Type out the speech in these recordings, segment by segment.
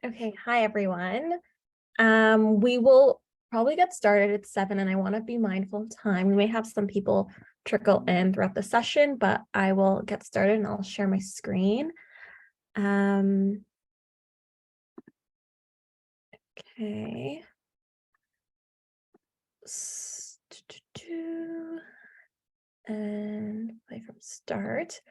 Okay, hi everyone. We will probably get started at 7 and I want to be mindful of time. We may have some people trickle in throughout the session, but I will get started and I'll share my screen. Okay. And play from start.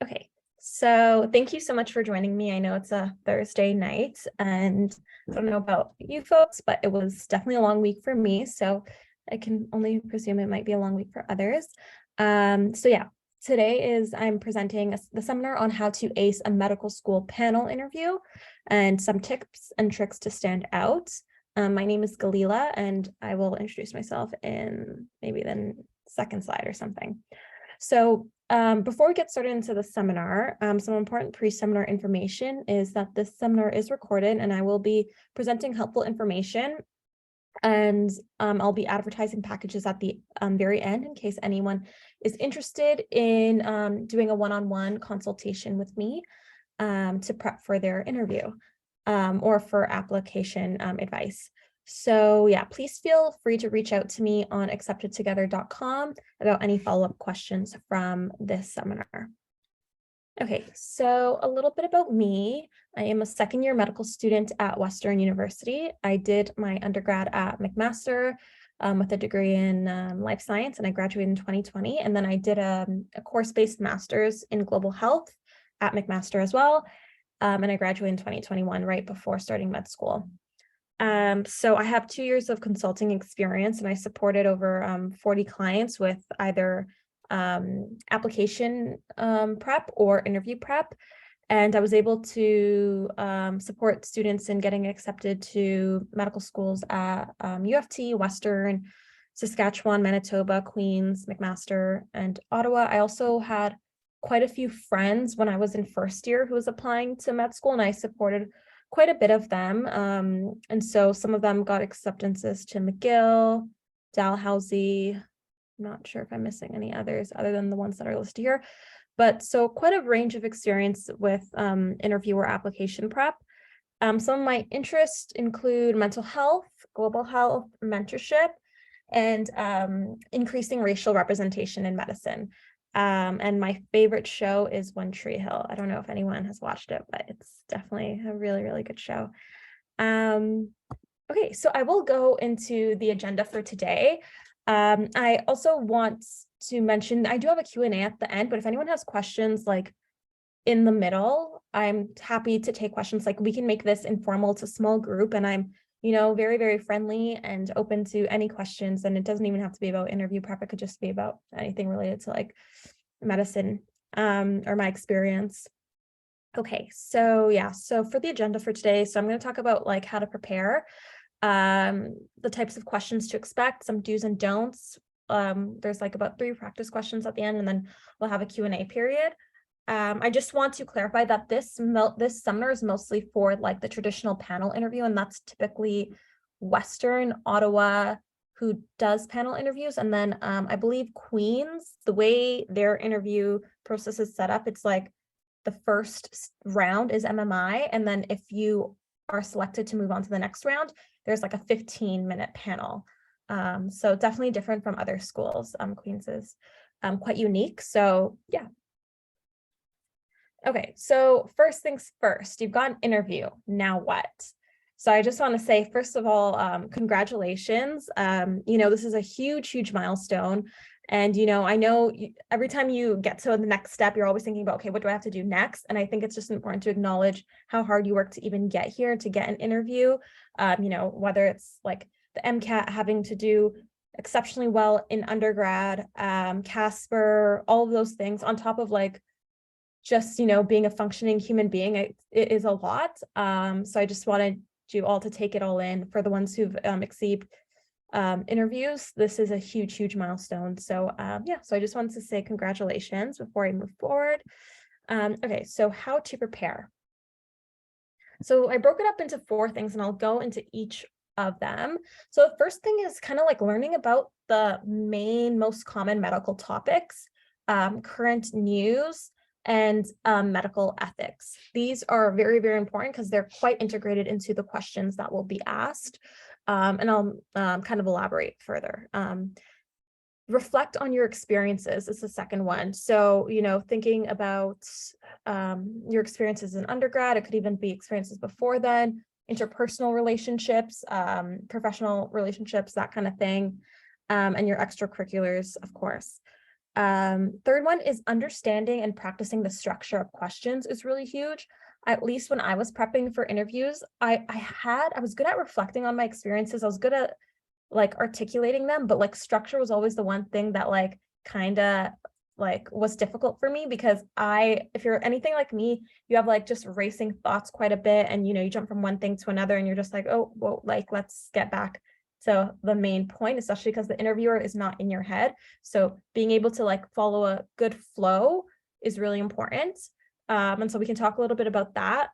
Okay, so thank you so much for joining me. I know it's a Thursday night and I don't know about you folks, but it was definitely a long week for me. So I can only presume it might be a long week for others. So yeah, today I'm presenting the seminar on how to ace a medical school panel interview and some tips and tricks to stand out. My name is Gelila and I will introduce myself in maybe the second slide or something. So before we get started into the seminar, some important pre-seminar information is that this seminar is recorded and I will be presenting helpful information and I'll be advertising packages at the very end in case anyone is interested in doing a one-on-one consultation with me to prep for their interview or for application advice. So yeah, please feel free to reach out to me on acceptedtogether.com about any follow-up questions from this seminar. Okay, so a little bit about me. I am a second-year medical student at Western University. I did my undergrad at McMaster with a degree in life science, and I graduated in 2020. And then I did a course-based master's in global health at McMaster as well. And I graduated in 2021, right before starting med school. So I have 2 years of consulting experience and I supported over 40 clients with either application prep or interview prep. And I was able to support students in getting accepted to medical schools at UFT, Western, Saskatchewan, Manitoba, Queens, McMaster, and Ottawa. I also had quite a few friends when I was in first year who was applying to med school, and I supported quite a bit of them. And so some of them got acceptances to McGill, Dalhousie. I'm not sure if I'm missing any others other than the ones that are listed here. But so quite a range of experience with interview or application prep. Some of my interests include mental health, global health, mentorship, and increasing racial representation in medicine. And my favorite show is One Tree Hill. I don't know if anyone has watched it, but it's definitely a really, really good show. Okay, so I will go into the agenda for today. I also want to mention, I do have a Q&A at the end, but if anyone has questions like in the middle, I'm happy to take questions. Like we can make this informal. It's a small group and I'm very, very friendly and open to any questions. And it doesn't even have to be about interview prep. It could just be about anything related to like medicine or my experience. Okay, so yeah, so for the agenda for today, so I'm going to talk about like how to prepare, the types of questions to expect, some do's and don'ts. There's like about 3 practice questions at the end, and then we'll have a Q&A period. I just want to clarify that this seminar is mostly for like the traditional panel interview, and that's typically Western, Ottawa, who does panel interviews. And then I believe Queens, the way their interview process is set up, it's like the first round is MMI. And then if you are selected to move on to the next round, there's like a 15-minute panel. So definitely different from other schools. Queens is quite unique. So yeah. Okay, so first things first, you've got an interview. Now what? So I just want to say, first of all, congratulations. This is a huge, huge milestone. And, I know every time you get to the next step, you're always thinking about, okay, what do I have to do next? And I think it's just important to acknowledge how hard you work to even get here, to get an interview, whether it's like the MCAT having to do exceptionally well in undergrad, Casper, all of those things on top of like, just, being a functioning human being, it is a lot. So I just wanted you all to take it all in. For the ones who've exceeded interviews, this is a huge, huge milestone. So yeah, so I just wanted to say congratulations before I move forward. Okay, so how to prepare. So I broke it up into 4 things and I'll go into each of them. So the first thing is kind of like learning about the main, most common medical topics, current news, and medical ethics. These are very, very important because they're quite integrated into the questions that will be asked. And I'll kind of elaborate further. Reflect on your experiences is the second one. So, thinking about your experiences in undergrad, it could even be experiences before then, interpersonal relationships, professional relationships, that kind of thing, and your extracurriculars, of course. Third one is understanding and practicing the structure of questions is really huge. At least when I was prepping for interviews, I was good at reflecting on my experiences. I was good at articulating them, but structure was always the one thing that kind of was difficult for me, because if you're anything like me, you have just racing thoughts quite a bit, and you jump from one thing to another, and you're just oh, well, let's get back to the main point, especially because the interviewer is not in your head. So being able to follow a good flow is really important. And so we can talk a little bit about that.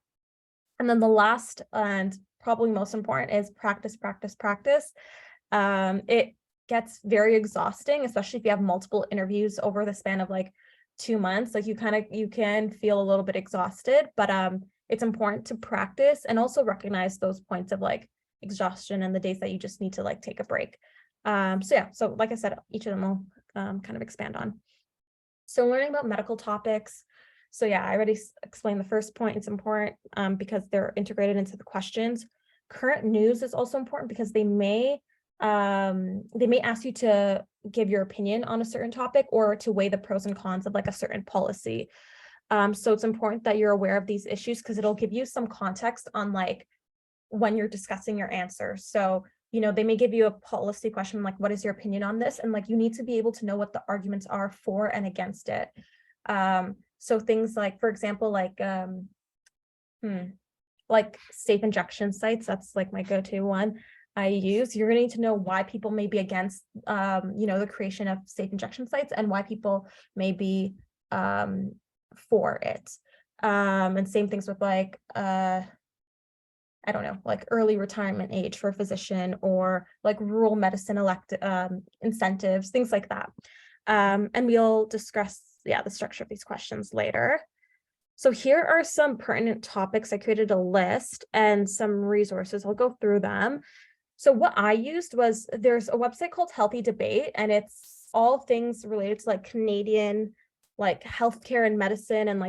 And then the last and probably most important is practice, practice, practice. It gets very exhausting, especially if you have multiple interviews over the span of 2 months. You can feel a little bit exhausted, but it's important to practice and also recognize those points of exhaustion and the days that you just need to take a break. So like I said, each of them will kind of expand on. So learning about medical topics. So yeah, I already explained the first point. It's important because they're integrated into the questions. Current news is also important because they may ask you to give your opinion on a certain topic or to weigh the pros and cons of a certain policy. So it's important that you're aware of these issues because it'll give you some context on when you're discussing your answer. So, they may give you a policy question, what is your opinion on this? And you need to be able to know what the arguments are for and against it. So things for example, safe injection sites, that's my go-to one I use. You're going to need to know why people may be against, the creation of safe injection sites and why people may be for it. And same things with I don't know, early retirement age for a physician, or rural medicine incentives, things like that. And we'll discuss, the structure of these questions later. So here are some pertinent topics. I created a list and some resources. I'll go through them. So what I used was, there's a website called Healthy Debate, and it's all things related to Canadian healthcare and medicine and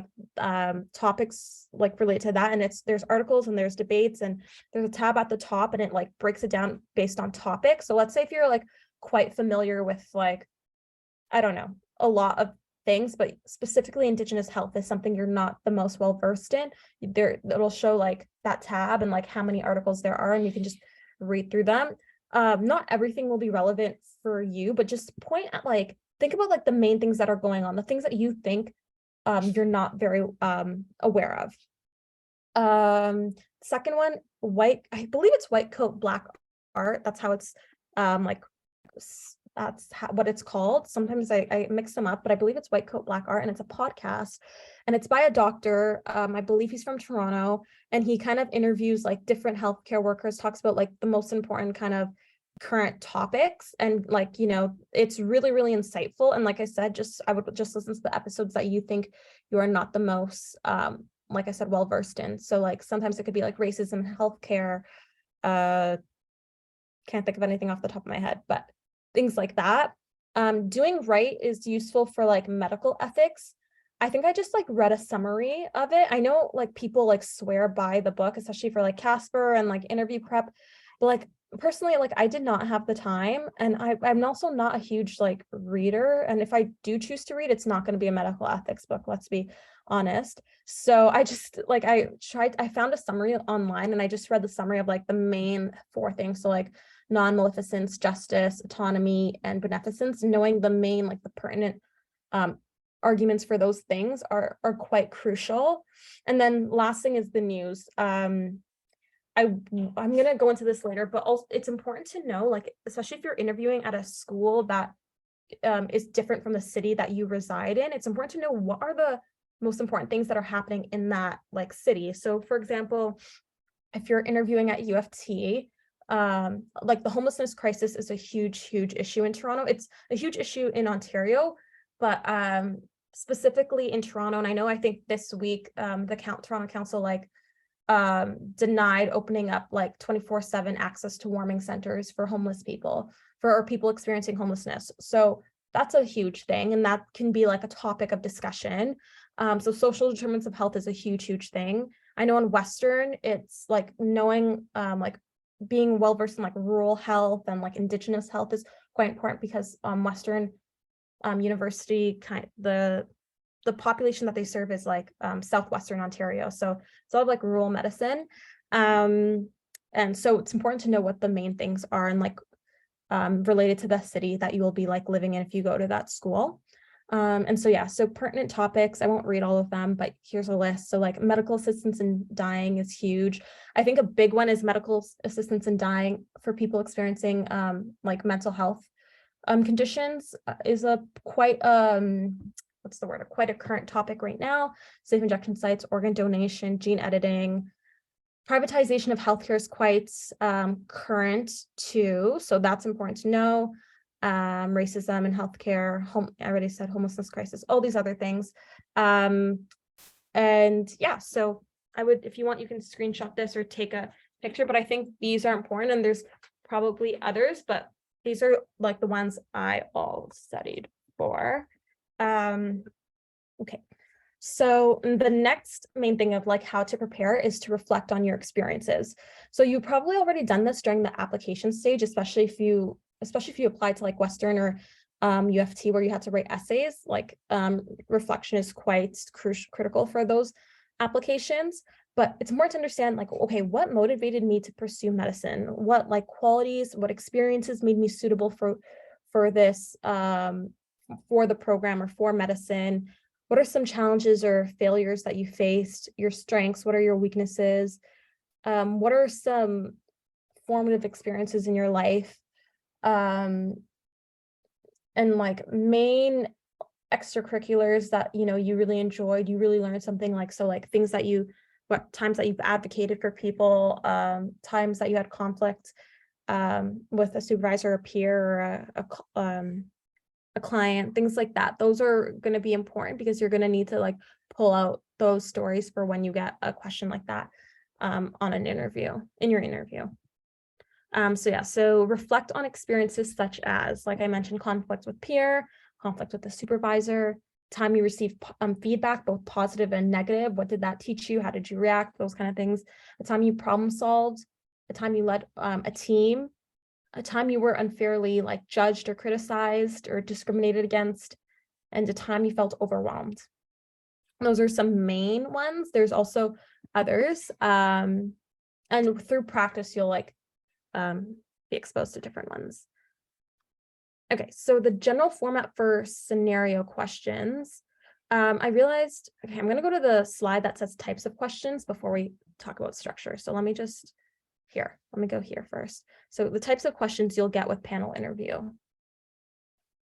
topics related to that. And there's articles and there's debates, and there's a tab at the top, and it breaks it down based on topic. So let's say if you're quite familiar with I don't know, a lot of things, but specifically Indigenous health is something you're not the most well versed in, it'll show that tab and how many articles there are, and you can just read through them. Not everything will be relevant for you, but just point at think about the main things that are going on, the things that you think you're not very aware of. Second one, I believe it's white coat black art. That's how it's what it's called. Sometimes I mix them up, but I believe it's white coat black art, and it's a podcast, and it's by a doctor. I believe he's from Toronto, and he kind of interviews different healthcare workers, talks about the most important kind of current topics, and it's really, really insightful. And like I said, I would just listen to the episodes that you think you are not the most like I said, well versed in. So sometimes it could be racism, healthcare, can't think of anything off the top of my head, but things like that. Doing right is useful for medical ethics. I think I just read a summary of it. I know people swear by the book, especially for Casper and interview prep, but personally, I did not have the time, and I'm also not a huge reader. And if I do choose to read, it's not going to be a medical ethics book, let's be honest. So I just I found a summary online, and I just read the summary of the main 4 things. So non-maleficence, justice, autonomy, and beneficence. Knowing the main the pertinent arguments for those things are quite crucial. And then last thing is the news. I'm going to go into this later, but also it's important to know, especially if you're interviewing at a school that is different from the city that you reside in, it's important to know what are the most important things that are happening in that city. So for example, if you're interviewing at U of T, the homelessness crisis is a huge issue in Toronto. It's a huge issue in Ontario, but specifically in Toronto, and I know I think this week the Toronto Council like denied opening up like 24/7 access to warming centers for homeless people, for people experiencing homelessness. So that's a huge thing, and that can be like a topic of discussion. So social determinants of health is a huge thing. I know in Western, it's like knowing like being well versed in like rural health and like Indigenous health is quite important, because Western University the population that they serve is like southwestern Ontario, so it's all like rural medicine, and so it's important to know what the main things are and like related to the city that you will be like living in if you go to that school. And so yeah, so pertinent topics, I won't read all of them, but here's a list. So like medical assistance in dying is huge. I think a big one is medical assistance in dying for people experiencing like mental health conditions is a quite quite a current topic right now. Safe injection sites, organ donation, gene editing. Privatization of healthcare is quite current too, so that's important to know. Racism in healthcare, I already said homelessness crisis, all these other things. And yeah, so I would, if you want, you can screenshot this or take a picture, but I think these are important, and there's probably others, but these are like the ones I all studied for. Okay. So the next main thing of like how to prepare is to reflect on your experiences. So you probably already done this during the application stage, especially if you apply to like Western or UFT, where you had to write essays. Like reflection is quite critical for those applications. But it's important to understand like, okay, what motivated me to pursue medicine? What like qualities, what experiences made me suitable for this for the program or for medicine? What are some challenges or failures that you faced? Your strengths, what are your weaknesses? What are some formative experiences in your life? And like main extracurriculars that, you know, you really enjoyed, you really learned something, like, so like things that what times that you've advocated for people, times that you had conflict with a supervisor, a peer, or a client, things like that. Those are going to be important because you're going to need to like pull out those stories for when you get a question like that on an interview, in your interview. So yeah, so reflect on experiences such as, like I mentioned, conflict with peer, conflict with the supervisor, time you received feedback, both positive and negative. What did that teach you? How did you react? Those kind of things. The time you problem solved, the time you led a team, a time you were unfairly like judged or criticized or discriminated against, and a time you felt overwhelmed. Those are some main ones. There's also others. And through practice, you'll like be exposed to different ones. Okay, so the general format for scenario questions. I realized, okay, I'm going to go to the slide that says types of questions before we talk about structure. So let me go here first. So the types of questions you'll get with panel interview.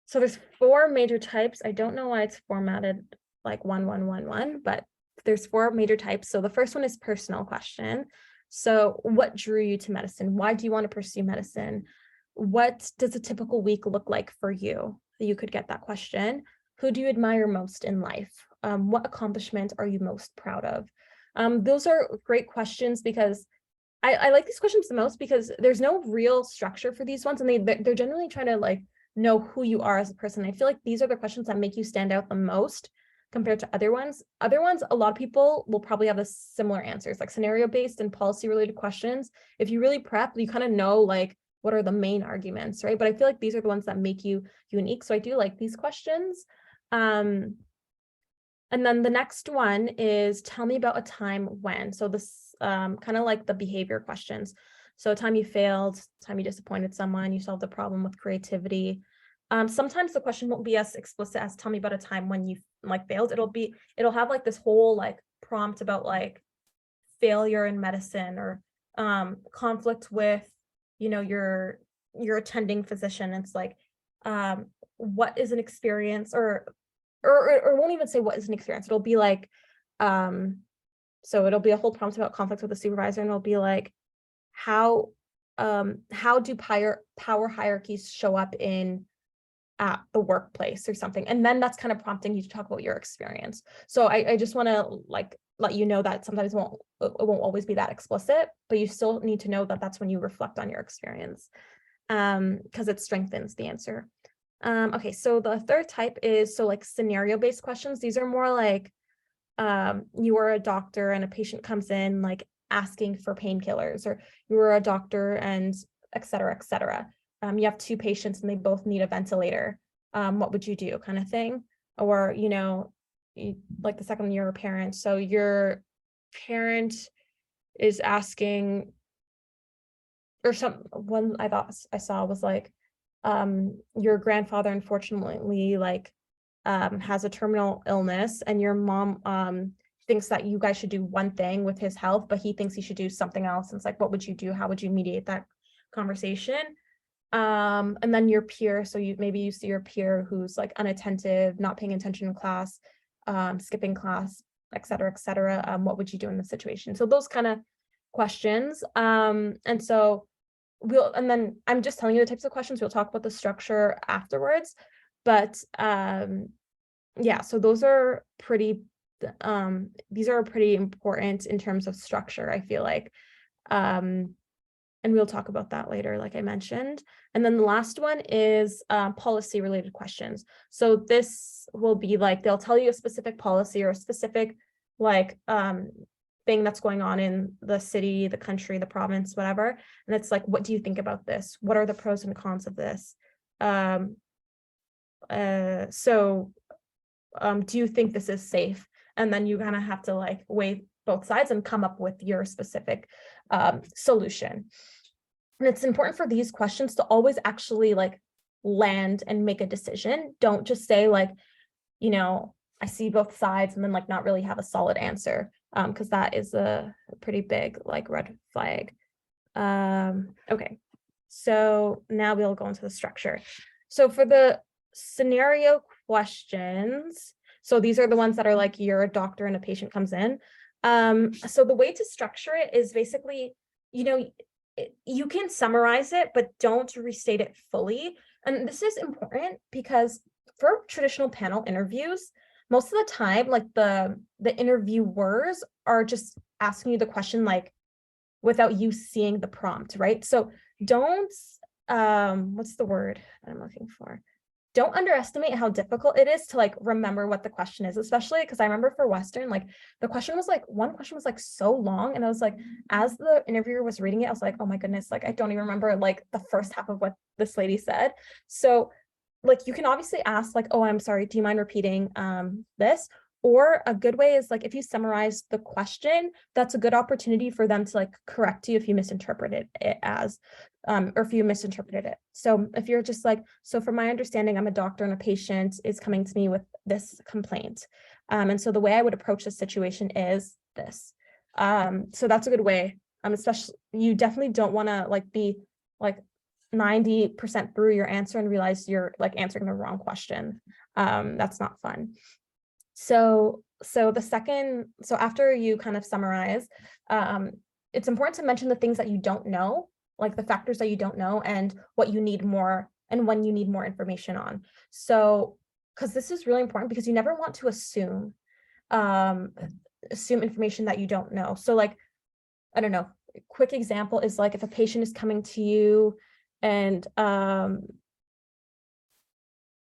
So there's 4 major types. I don't know why it's formatted like 1, 1, 1, 1, but there's 4 major types. So the first one is personal question. So what drew you to medicine? Why do you want to pursue medicine? What does a typical week look like for you? You could get that question. Who do you admire most in life? What accomplishment are you most proud of? Those are great questions because I like these questions the most because there's no real structure for these ones, and they're generally trying to like know who you are as a person. I feel like these are the questions that make you stand out the most compared to other ones. Other ones, a lot of people will probably have the similar answers, like scenario-based and policy-related questions. If you really prep, you kind of know like what are the main arguments, right? But I feel like these are the ones that make you unique. So I do like these questions. And then the next one is tell me about a time when. So this kind of like the behavior questions. So a time you failed, time you disappointed someone, you solved a problem with creativity. Sometimes the question won't be as explicit as tell me about a time when you like failed. It'll have like this whole like prompt about like failure in medicine or conflict with, you know, your attending physician. It's like, what is an experience, or won't even say what is an experience. It'll be like, so it'll be a whole prompt about conflict with a supervisor, and it'll be like, how do power hierarchies show up in at the workplace or something. And then that's kind of prompting you to talk about your experience. So I just want to like let you know that sometimes it won't always be that explicit, but you still need to know that that's when you reflect on your experience, because it strengthens the answer. Okay, so the third type is like scenario-based questions. These are more like you are a doctor and a patient comes in like asking for painkillers, or you are a doctor and et cetera, et cetera. You have two patients and they both need a ventilator. What would you do, kind of thing? Or, like the second you're a parent. So your parent is asking, or one I thought I saw was like, your grandfather unfortunately like has a terminal illness, and your mom thinks that you guys should do one thing with his health, but he thinks he should do something else. And it's like, what would you do? How would you mediate that conversation? And then your peer, so you see your peer who's like unattentive, not paying attention in class, skipping class, et cetera, what would you do in this situation? So those kind of questions. And then I'm just telling you the types of questions. We'll talk about the structure afterwards, but yeah, so those are these are pretty important in terms of structure, I feel like. And we'll talk about that later, like I mentioned. And then the last one is policy related questions. So this will be like, they'll tell you a specific policy or a specific like thing that's going on in the city, the country, the province, whatever. And it's like, what do you think about this? What are the pros and cons of this? Do you think this is safe? And then you kind of have to like weigh both sides and come up with your specific solution. And it's important for these questions to always actually like land and make a decision. Don't just say like, I see both sides and then like not really have a solid answer, because that is a pretty big like red flag. Okay, so now we'll go into the structure. So for the scenario questions, so these are the ones that are like, you're a doctor and a patient comes in. So the way to structure it is basically, you can summarize it, but don't restate it fully. And this is important because for traditional panel interviews, most of the time, like the interviewers are just asking you the question like without you seeing the prompt, right? So don't, what's the word I'm looking for? Don't underestimate how difficult it is to like remember what the question is, especially because I remember for Western, like the question was like, one question was like so long. And I was like, as the interviewer was reading it, I was like, oh my goodness, like I don't even remember like the first half of what this lady said. So like you can obviously ask like, oh, I'm sorry, do you mind repeating this? Or a good way is like, if you summarize the question, that's a good opportunity for them to like correct you if you misinterpreted it as, or if you misinterpreted it. So if you're just like, so from my understanding, I'm a doctor and a patient is coming to me with this complaint. And so the way I would approach this situation is this. So that's a good way. Especially, you definitely don't want to like be like 90% through your answer and realize you're like answering the wrong question. That's not fun. So after you kind of summarize, it's important to mention the things that you don't know, like the factors that you don't know and what you need more and when you need more information on. So, because this is really important because you never want to assume information that you don't know. So like, I don't know, a quick example is like if a patient is coming to you and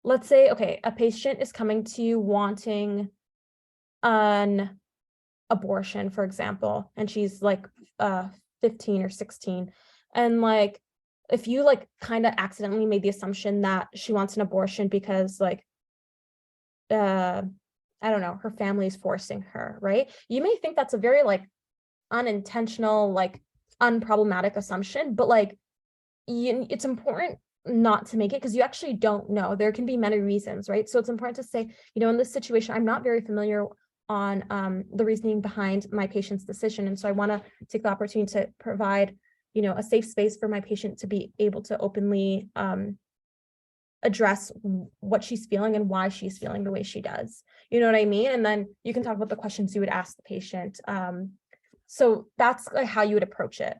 let's say, okay, a patient is coming to you wanting an abortion, for example, and she's like 15 or 16. And like, if you like kind of accidentally made the assumption that she wants an abortion because like, I don't know, her family is forcing her, right? You may think that's a very like unintentional, like unproblematic assumption, but like it's important not to make it because you actually don't know. There can be many reasons, right? So it's important to say, in this situation, I'm not very familiar on the reasoning behind my patient's decision. And so I want to take the opportunity to provide, a safe space for my patient to be able to openly address what she's feeling and why she's feeling the way she does. You know what I mean? And then you can talk about the questions you would ask the patient. So that's like how you would approach it.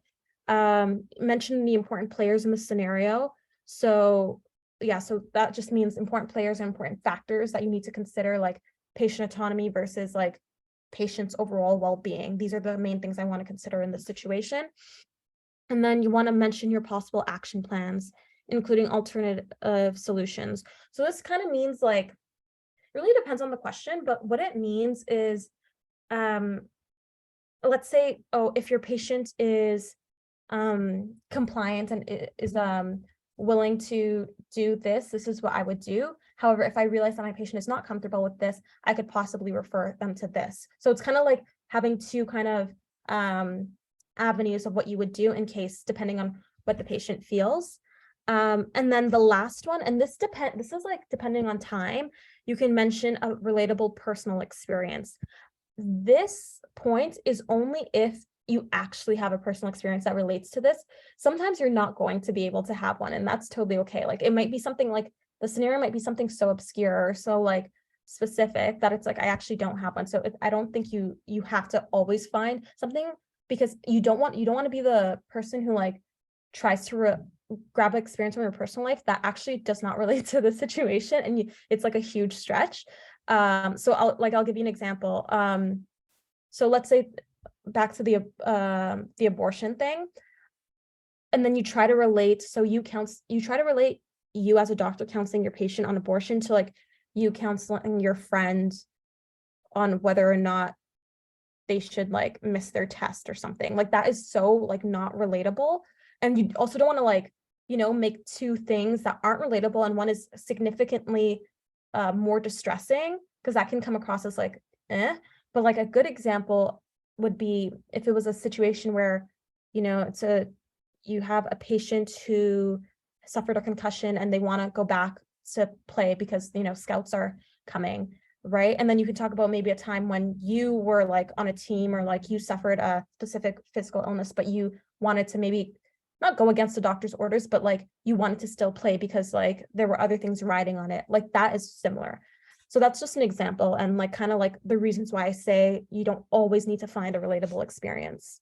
Mention the important players in the scenario. So yeah, so that just means important players and important factors that you need to consider, like patient autonomy versus like patient's overall well-being. These are the main things I want to consider in this situation. And then you want to mention your possible action plans, including alternative solutions. So this kind of means like, it really depends on the question, but what it means is, let's say, oh, if your patient is compliant and is willing to do this, this is what I would do. However, if I realize that my patient is not comfortable with this, I could possibly refer them to this. So it's kind of like having two kind of avenues of what you would do in case, depending on what the patient feels. And then the last one, and this is like depending on time, you can mention a relatable personal experience. This point is only if you actually have a personal experience that relates to this. Sometimes you're not going to be able to have one, and that's totally okay. Like it might be something like the scenario might be something so obscure or so like specific that it's like I actually don't have one. So I don't think you have to always find something, because you don't want to be the person who like tries to grab experience from your personal life that actually does not relate to the situation, and it's like a huge stretch. So I'll give you an example. So let's say back to the abortion thing, and then you try to relate. So you try to relate you as a doctor counseling your patient on abortion to like you counseling your friend on whether or not they should like miss their test or something. Like that is so like not relatable. And you also don't want to like, make two things that aren't relatable, and one is significantly more distressing, because that can come across as like but like a good example would be if it was a situation where you have a patient who suffered a concussion and they want to go back to play because scouts are coming, right? And then you can talk about maybe a time when you were like on a team, or like you suffered a specific physical illness, but you wanted to maybe not go against the doctor's orders, but like you wanted to still play because like there were other things riding on it. Like that is similar. So that's just an example, and like kind of like the reasons why I say you don't always need to find a relatable experience.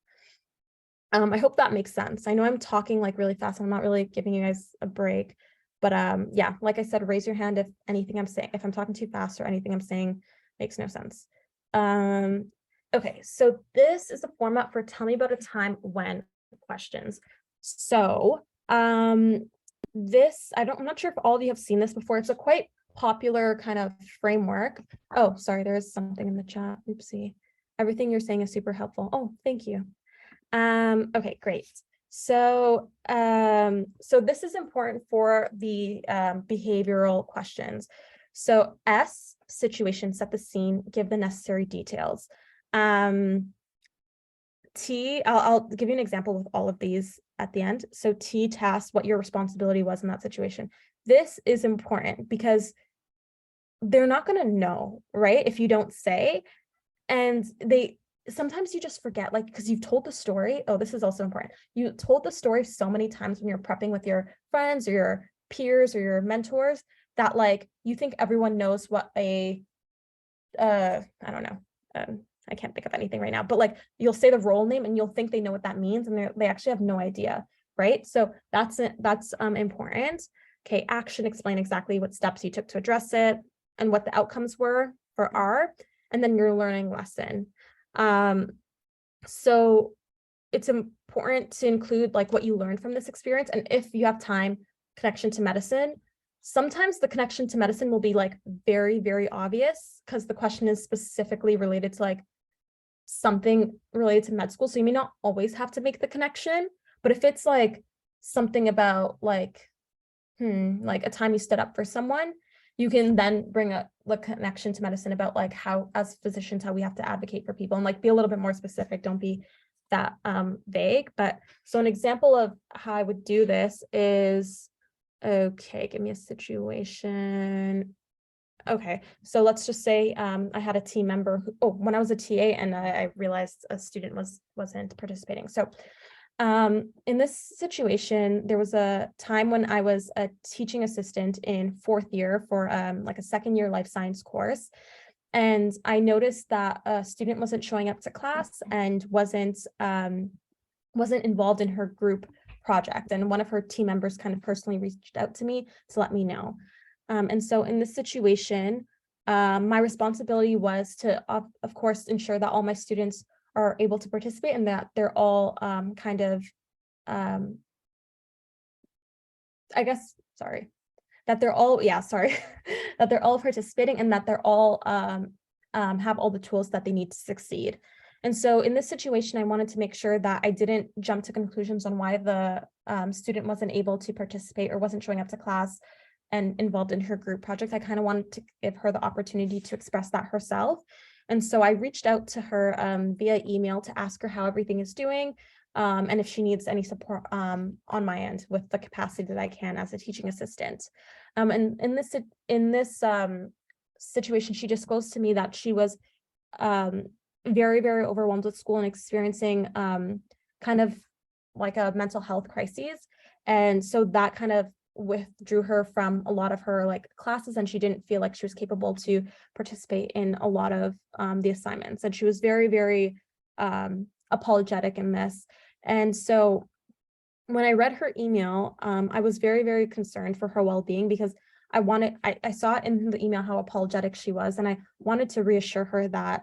I hope that makes sense. I know I'm talking like really fast. I'm not really giving you guys a break, but yeah, like I said, raise your hand if if I'm talking too fast or anything I'm saying makes no sense. Okay, so this is the format for tell me about a time when questions. So I'm not sure if all of you have seen this before. It's a quite popular kind of framework. Oh, sorry, there's something in the chat. Oopsie. Everything you're saying is super helpful. Oh, thank you. Okay, great. So this is important for the behavioral questions. So S, situation, set the scene, give the necessary details. T, I'll give you an example with all of these at the end. So T, task, what your responsibility was in that situation. This is important because they're not going to know, right, if you don't say. And sometimes you just forget, like, because you've told the story. Oh, this is also important. You told the story so many times when you're prepping with your friends or your peers or your mentors that like you think everyone knows what I don't know. I can't think of anything right now, but like you'll say the role name and you'll think they know what that means, and they actually have no idea, right? So that's important. Okay, action, explain exactly what steps you took to address it and what the outcomes were for R, and then your learning lesson. So it's important to include like what you learned from this experience, and if you have time, connection to medicine. Sometimes the connection to medicine will be like very, very obvious because the question is specifically related to like something related to med school. So you may not always have to make the connection, but if it's like something about like a time you stood up for someone, you can then bring up the connection to medicine about like how, as physicians, how we have to advocate for people, and like be a little bit more specific. Don't be that vague. But so an example of how I would do this is, okay, give me a situation. Okay, so let's just say I had a team member who, when I was a TA and I realized a student wasn't participating. So in this situation, there was a time when I was a teaching assistant in 4th year for like a 2nd year life science course. And I noticed that a student wasn't showing up to class and wasn't involved in her group project, and one of her team members kind of personally reached out to me to let me know. And so in this situation, my responsibility was to, of course, ensure that all my students are able to participate and that they're all kind of, I guess, sorry, that they're all, yeah, sorry, that they're all participating and that they're all have all the tools that they need to succeed. And so in this situation, I wanted to make sure that I didn't jump to conclusions on why the student wasn't able to participate or wasn't showing up to class and involved in her group project. I kind of wanted to give her the opportunity to express that herself. And so I reached out to her via email to ask her how everything is doing, and if she needs any support on my end with the capacity that I can as a teaching assistant. And in this situation, she disclosed to me that she was very, very overwhelmed with school and experiencing kind of like a mental health crisis. And so that kind of withdrew her from a lot of her like classes, and she didn't feel like she was capable to participate in a lot of the assignments. And she was very, very apologetic in this. And so when I read her email, I was very, very concerned for her well-being, because I saw it in the email how apologetic she was, and I wanted to reassure her that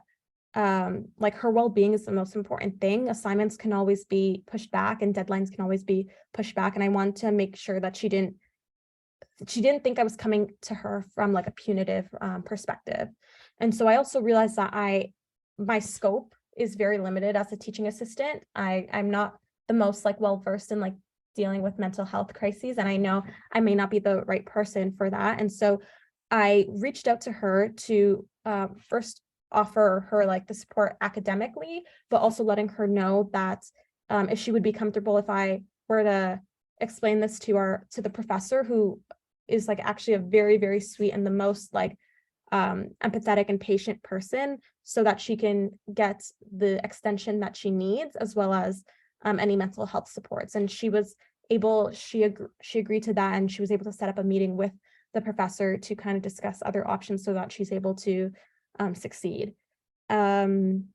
like her well-being is the most important thing. Assignments can always be pushed back and deadlines can always be pushed back. And I wanted to make sure that she didn't think I was coming to her from like a punitive perspective. And so I also realized that my scope is very limited as a teaching assistant. I'm not the most like well-versed in like dealing with mental health crises, and I know I may not be the right person for that. And so I reached out to her to first offer her like the support academically, but also letting her know that if she would be comfortable if I were to explain this to the professor, who is like actually a very, very sweet and the most like empathetic and patient person, so that she can get the extension that she needs, as well as any mental health supports. And she agreed to that, and she was able to set up a meeting with the professor to kind of discuss other options so that she's able to succeed. And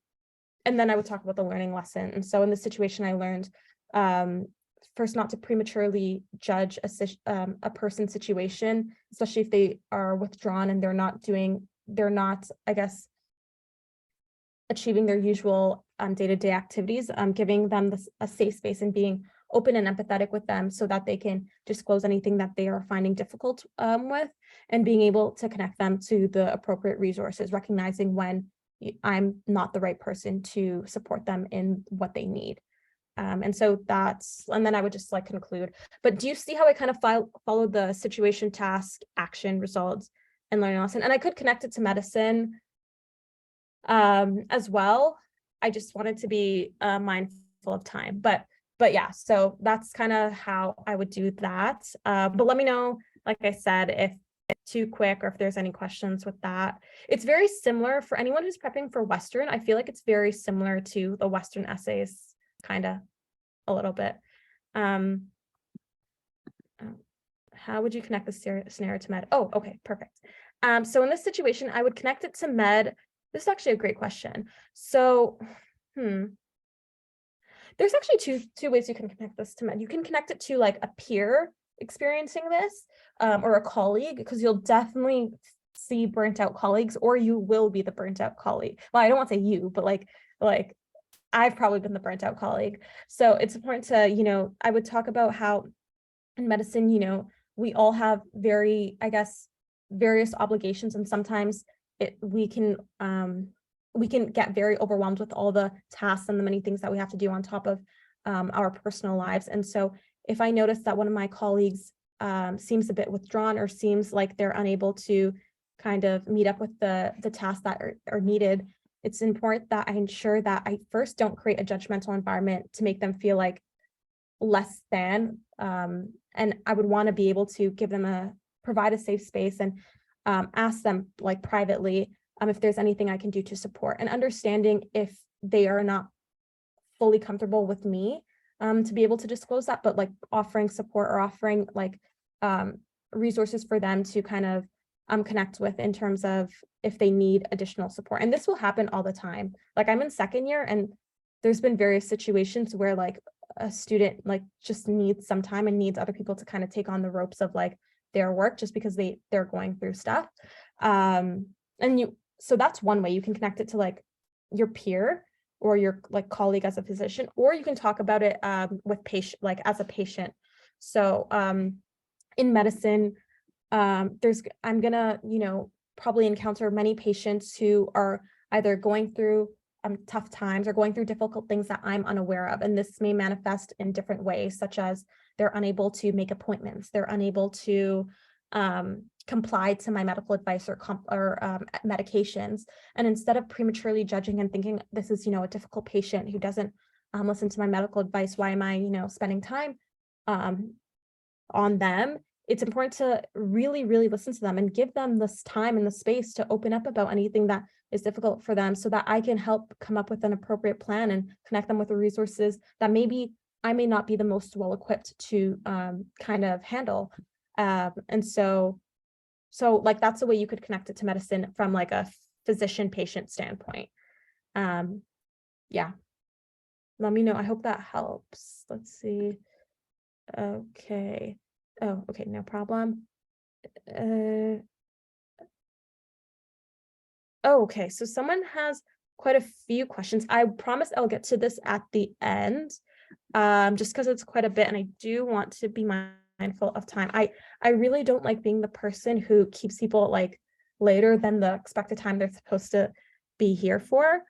then I would talk about the learning lesson. And so in this situation, I learned first not to prematurely judge a person's situation, especially if they are withdrawn and they're not, I guess, achieving their usual day-to-day activities, giving them a safe space and being open and empathetic with them so that they can disclose anything that they are finding difficult with, and being able to connect them to the appropriate resources, recognizing when I'm not the right person to support them in what they need. And then I would just like conclude. But do you see how I kind of followed the situation, task, action, results, and learning lesson? And I could connect it to medicine as well. I just wanted to be mindful of time, but yeah, so that's kind of how I would do that. But let me know, like I said, if it's too quick or if there's any questions with that. It's very similar for anyone who's prepping for Western. I feel like it's very similar to the Western essays, kind of a little bit. How would you connect the scenario to med? Oh, okay, perfect. So in this situation, I would connect it to med. This is actually a great question. So, there's actually two ways you can connect this to med. You can connect it to like a peer experiencing this, or a colleague, because you'll definitely see burnt out colleagues, or you will be the burnt out colleague. Well, I don't want to say you, but like I've probably been the burnt out colleague. So it's important to, I would talk about how in medicine, we all have very, I guess, various obligations, and sometimes we can get very overwhelmed with all the tasks and the many things that we have to do on top of our personal lives. And so if I notice that one of my colleagues seems a bit withdrawn, or seems like they're unable to kind of meet up with the tasks that are needed, it's important that I ensure that I first don't create a judgmental environment to make them feel like less than. And I would want to be able to provide a safe space and ask them like privately if there's anything I can do to support, and understanding if they are not fully comfortable with me to be able to disclose that, but like offering support or offering like resources for them to kind of connect with in terms of if they need additional support. And this will happen all the time. Like I'm in second year, and there's been various situations where like a student like just needs some time and needs other people to kind of take on the ropes of like their work just because they're going through stuff. So that's one way you can connect it to like your peer or your like colleague as a physician, or you can talk about it with patient, like as a patient. So in medicine, I'm gonna, probably encounter many patients who are either going through tough times or going through difficult things that I'm unaware of. And this may manifest in different ways, such as they're unable to make appointments, they're unable to comply to my medical advice or medications. And instead of prematurely judging and thinking this is, a difficult patient who doesn't listen to my medical advice, why am I, spending time on them? It's important to really, really listen to them and give them this time and the space to open up about anything that is difficult for them so that I can help come up with an appropriate plan and connect them with the resources that maybe I may not be the most well-equipped to kind of handle. And so like that's the way you could connect it to medicine from like a physician-patient standpoint. Yeah. Let me know. I hope that helps. Let's see. Okay. Oh, okay, no problem. Okay, so someone has quite a few questions. I promise I'll get to this at the end, just because it's quite a bit and I do want to be mindful of time. I really don't like being the person who keeps people like later than the expected time they're supposed to be here for.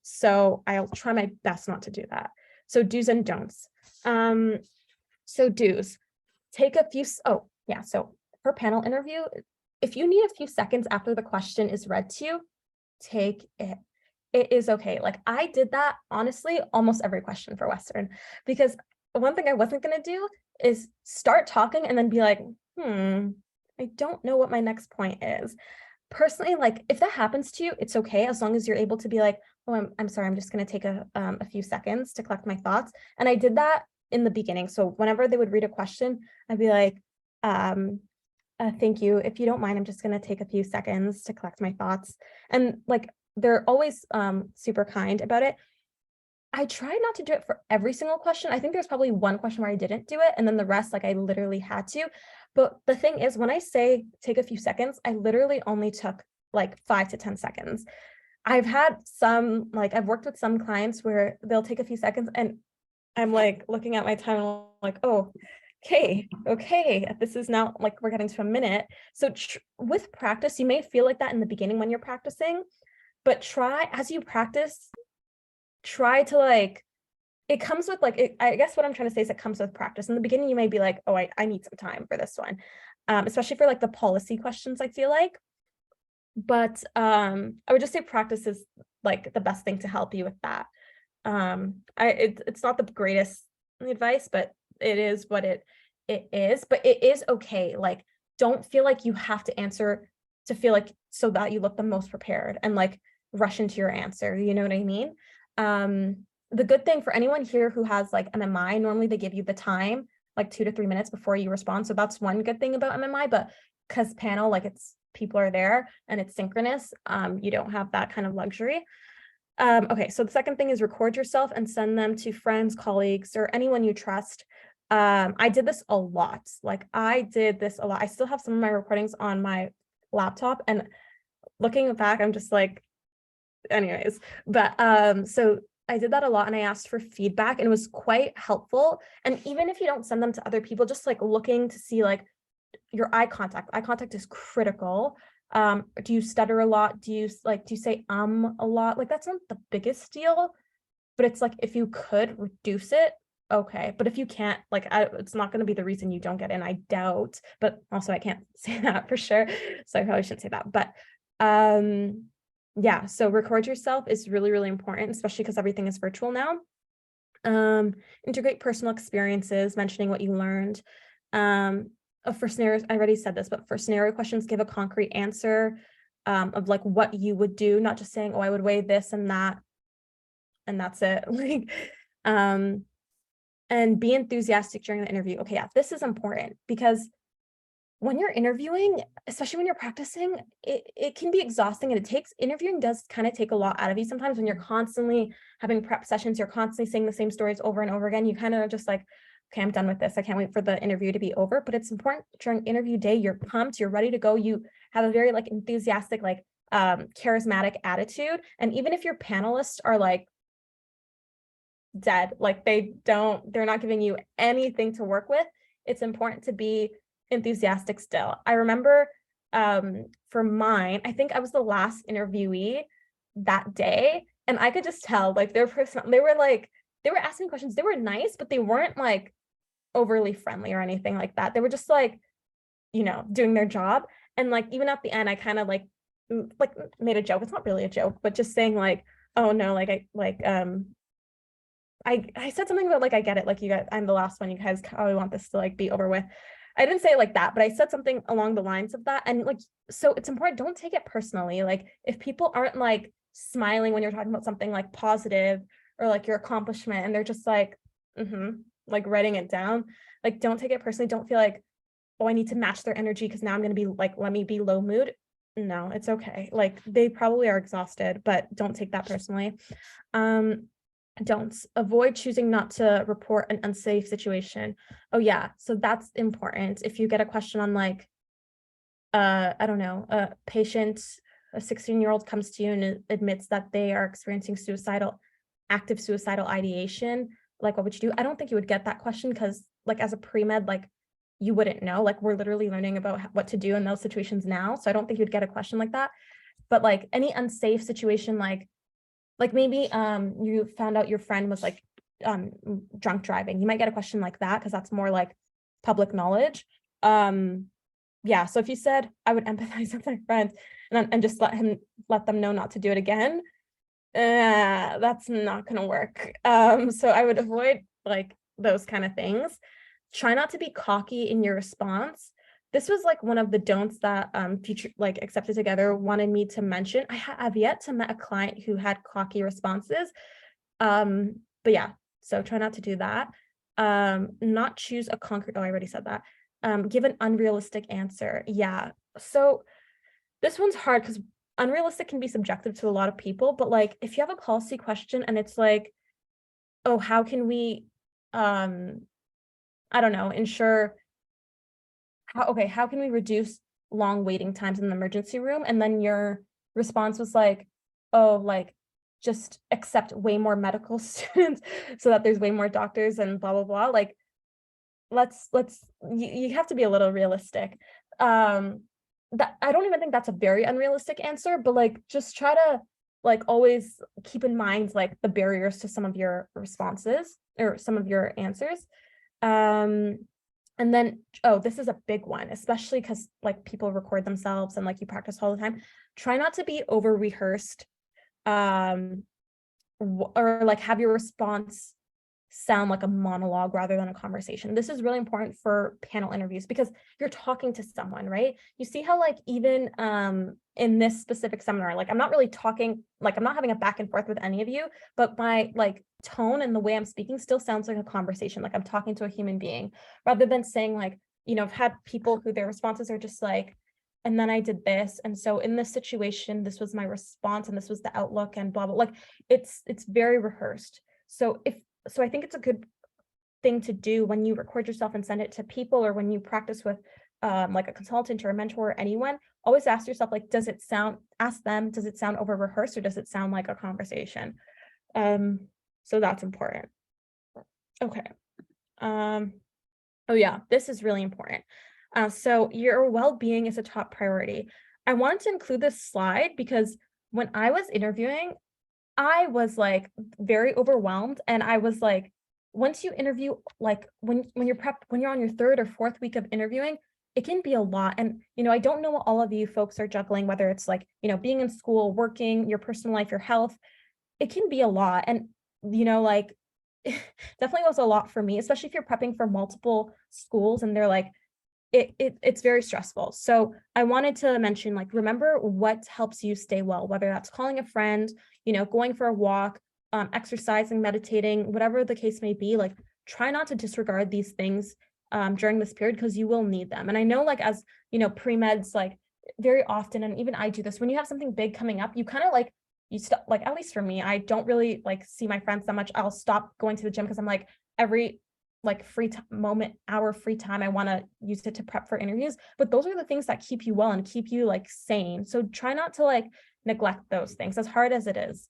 So I'll try my best not to do that. So do's and don'ts. So do's. Take a few, so for panel interview, if you need a few seconds after the question is read to you, take it. It is okay. Like I did that, honestly, almost every question for Western, because one thing I wasn't going to do is start talking and then be like, I don't know what my next point is. Personally, like if that happens to you, it's okay, as long as you're able to be like, oh, I'm sorry, I'm just going to take a few seconds to collect my thoughts. And I did that in the beginning. So whenever they would read a question, I'd be like, thank you. If you don't mind, I'm just going to take a few seconds to collect my thoughts. And like, they're always super kind about it. I try not to do it for every single question. I think there's probably one question where I didn't do it. And then the rest, like I literally had to. But the thing is, when I say take a few seconds, I literally only took like 5 to 10 seconds. I've had some, like I've worked with some clients where they'll take a few seconds and I'm like looking at my time and I'm like, oh, okay, this is now like we're getting to a minute. So with practice, you may feel like that in the beginning when you're practicing, but as you practice, try to like, it comes with like, I guess what I'm trying to say is it comes with practice. In the beginning, you may be like, oh, I need some time for this one, especially for like the policy questions, I feel like. But I would just say practice is like the best thing to help you with that. It's not the greatest advice, but it is what it is. But it is okay. Like, don't feel like you have to answer to feel like so that you look the most prepared and like rush into your answer. You know what I mean? The good thing for anyone here who has like MMI, normally they give you the time, like 2 to 3 minutes before you respond. So that's one good thing about MMI, but because panel, like people are there and it's synchronous, you don't have that kind of luxury. Okay, so the second thing is record yourself and send them to friends, colleagues, or anyone you trust. I did this a lot. I still have some of my recordings on my laptop, and looking back, I'm just like, anyways, but so I did that a lot and I asked for feedback and it was quite helpful. And even if you don't send them to other people, just like looking to see like your eye contact is critical. Do you stutter a lot? Do you say a lot? Like that's not the biggest deal, but it's like if you could reduce it, okay. But if you can't, like it's not going to be the reason you don't get in, I doubt. But also I can't say that for sure, so I probably shouldn't say that. But yeah, so record yourself is really, really important, especially because everything is virtual now. Integrate personal experiences, mentioning what you learned. For scenarios, I already said this, but for scenario questions, give a concrete answer of like what you would do, not just saying, oh, I would weigh this and that, and that's it. Like, and be enthusiastic during the interview. Okay, yeah, this is important because when you're interviewing, especially when you're practicing, it can be exhausting, and interviewing does kind of take a lot out of you sometimes when you're constantly having prep sessions, you're constantly saying the same stories over and over again. You kind of just like, okay, I'm done with this. I can't wait for the interview to be over. But it's important during interview day, you're pumped, you're ready to go. You have a very like enthusiastic, like charismatic attitude. And even if your panelists are like dead, like they're not giving you anything to work with, it's important to be enthusiastic still. I remember for mine, I think I was the last interviewee that day, and I could just tell like they were asking questions, they were nice, but they weren't like overly friendly or anything like that. They were just like, doing their job. And like even at the end, I kind of like made a joke. It's not really a joke, but just saying like, oh no, I said something about like, I get it, like you guys, I'm the last one, you guys probably want this to like be over with. I didn't say it like that, but I said something along the lines of that. And like, so it's important, don't take it personally. Like if people aren't like smiling when you're talking about something like positive or like your accomplishment, and they're just like, like writing it down, like don't take it personally. Don't feel like, oh, I need to match their energy because now I'm going to be like, let me be low mood. No, it's okay. Like they probably are exhausted, but don't take that personally. Don't avoid choosing not to report an unsafe situation. Oh yeah, so that's important. If you get a question on like, I don't know, a 16-year-old comes to you and admits that they are experiencing active suicidal ideation, like what would you do? I don't think you would get that question because like as a pre-med, like you wouldn't know, like we're literally learning about what to do in those situations now. So I don't think you'd get a question like that. But like any unsafe situation, like maybe you found out your friend was like drunk driving, you might get a question like that because that's more like public knowledge. Yeah, so if you said I would empathize with my friend and just let them know not to do it again, that's not gonna work. So I would avoid like those kind of things. Try not to be cocky in your response. This was like one of the don'ts that future like Accepted Together wanted me to mention. I've yet to met a client who had cocky responses. But yeah, so try not to do that. Not choose a concrete, oh, I already said that. Give an unrealistic answer. Yeah. So this one's hard because unrealistic can be subjective to a lot of people, but like if you have a policy question and it's like, oh, how can we I don't know, ensure how can we reduce long waiting times in the emergency room? And then your response was like, oh, like just accept way more medical students so that there's way more doctors and blah, blah, blah. Like, you have to be a little realistic. That I don't even think that's a very unrealistic answer, but like, just try to like always keep in mind like the barriers to some of your responses or some of your answers. And then, oh, this is a big one, especially because like people record themselves and like you practice all the time. Try not to be over rehearsed, or like have your response sound like a monologue rather than a conversation. This is really important for panel interviews because you're talking to someone, right? You see how like even in this specific seminar, like I'm not really talking, like I'm not having a back and forth with any of you, but my like tone and the way I'm speaking still sounds like a conversation, like I'm talking to a human being, rather than saying like, I've had people who their responses are just like, and then I did this, and so in this situation, this was my response, and this was the outlook, and blah blah. Like it's very rehearsed. So I think it's a good thing to do when you record yourself and send it to people, or when you practice with like a consultant or a mentor or anyone. Always ask yourself, like, does it sound over rehearsed, or does it sound like a conversation? So that's important. Okay. Oh yeah, this is really important. So your well-being is a top priority. I wanted to include this slide because when I was interviewing, I was like very overwhelmed, and I was like, once you interview, like when you're on your third or fourth week of interviewing, it can be a lot. And I don't know what all of you folks are juggling, whether it's like being in school, working, your personal life, your health. It can be a lot, and like definitely was a lot for me, especially if you're prepping for multiple schools and they're like it's very stressful. So I wanted to mention, like, remember what helps you stay well, whether that's calling a friend, going for a walk, exercising, meditating, whatever the case may be. Like, try not to disregard these things during this period, because you will need them. And I know, like, as you know, pre-meds, like very often, and even I do this, when you have something big coming up, you kind of like, you stop, like, at least for me, I don't really like see my friends that much. I'll stop going to the gym because I'm like, every like hour free time, I want to use it to prep for interviews. But those are the things that keep you well and keep you like sane. So try not to like neglect those things, as hard as it is.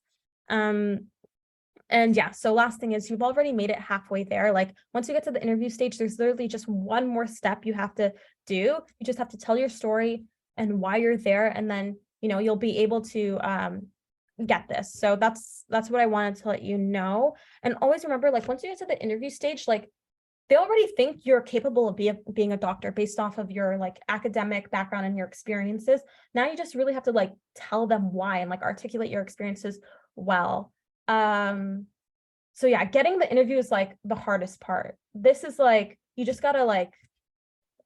And yeah, so last thing is, you've already made it halfway there. Like, once you get to the interview stage, there's literally just one more step you have to do. You just have to tell your story and why you're there, and then, you know, you'll be able to get this. So that's what I wanted to let you know. And always remember, like, once you get to the interview stage, like, they already think you're capable of being a doctor based off of your like academic background and your experiences. Now you just really have to like tell them why and like articulate your experiences well. So yeah, getting the interview is like the hardest part. This is like, you just gotta like,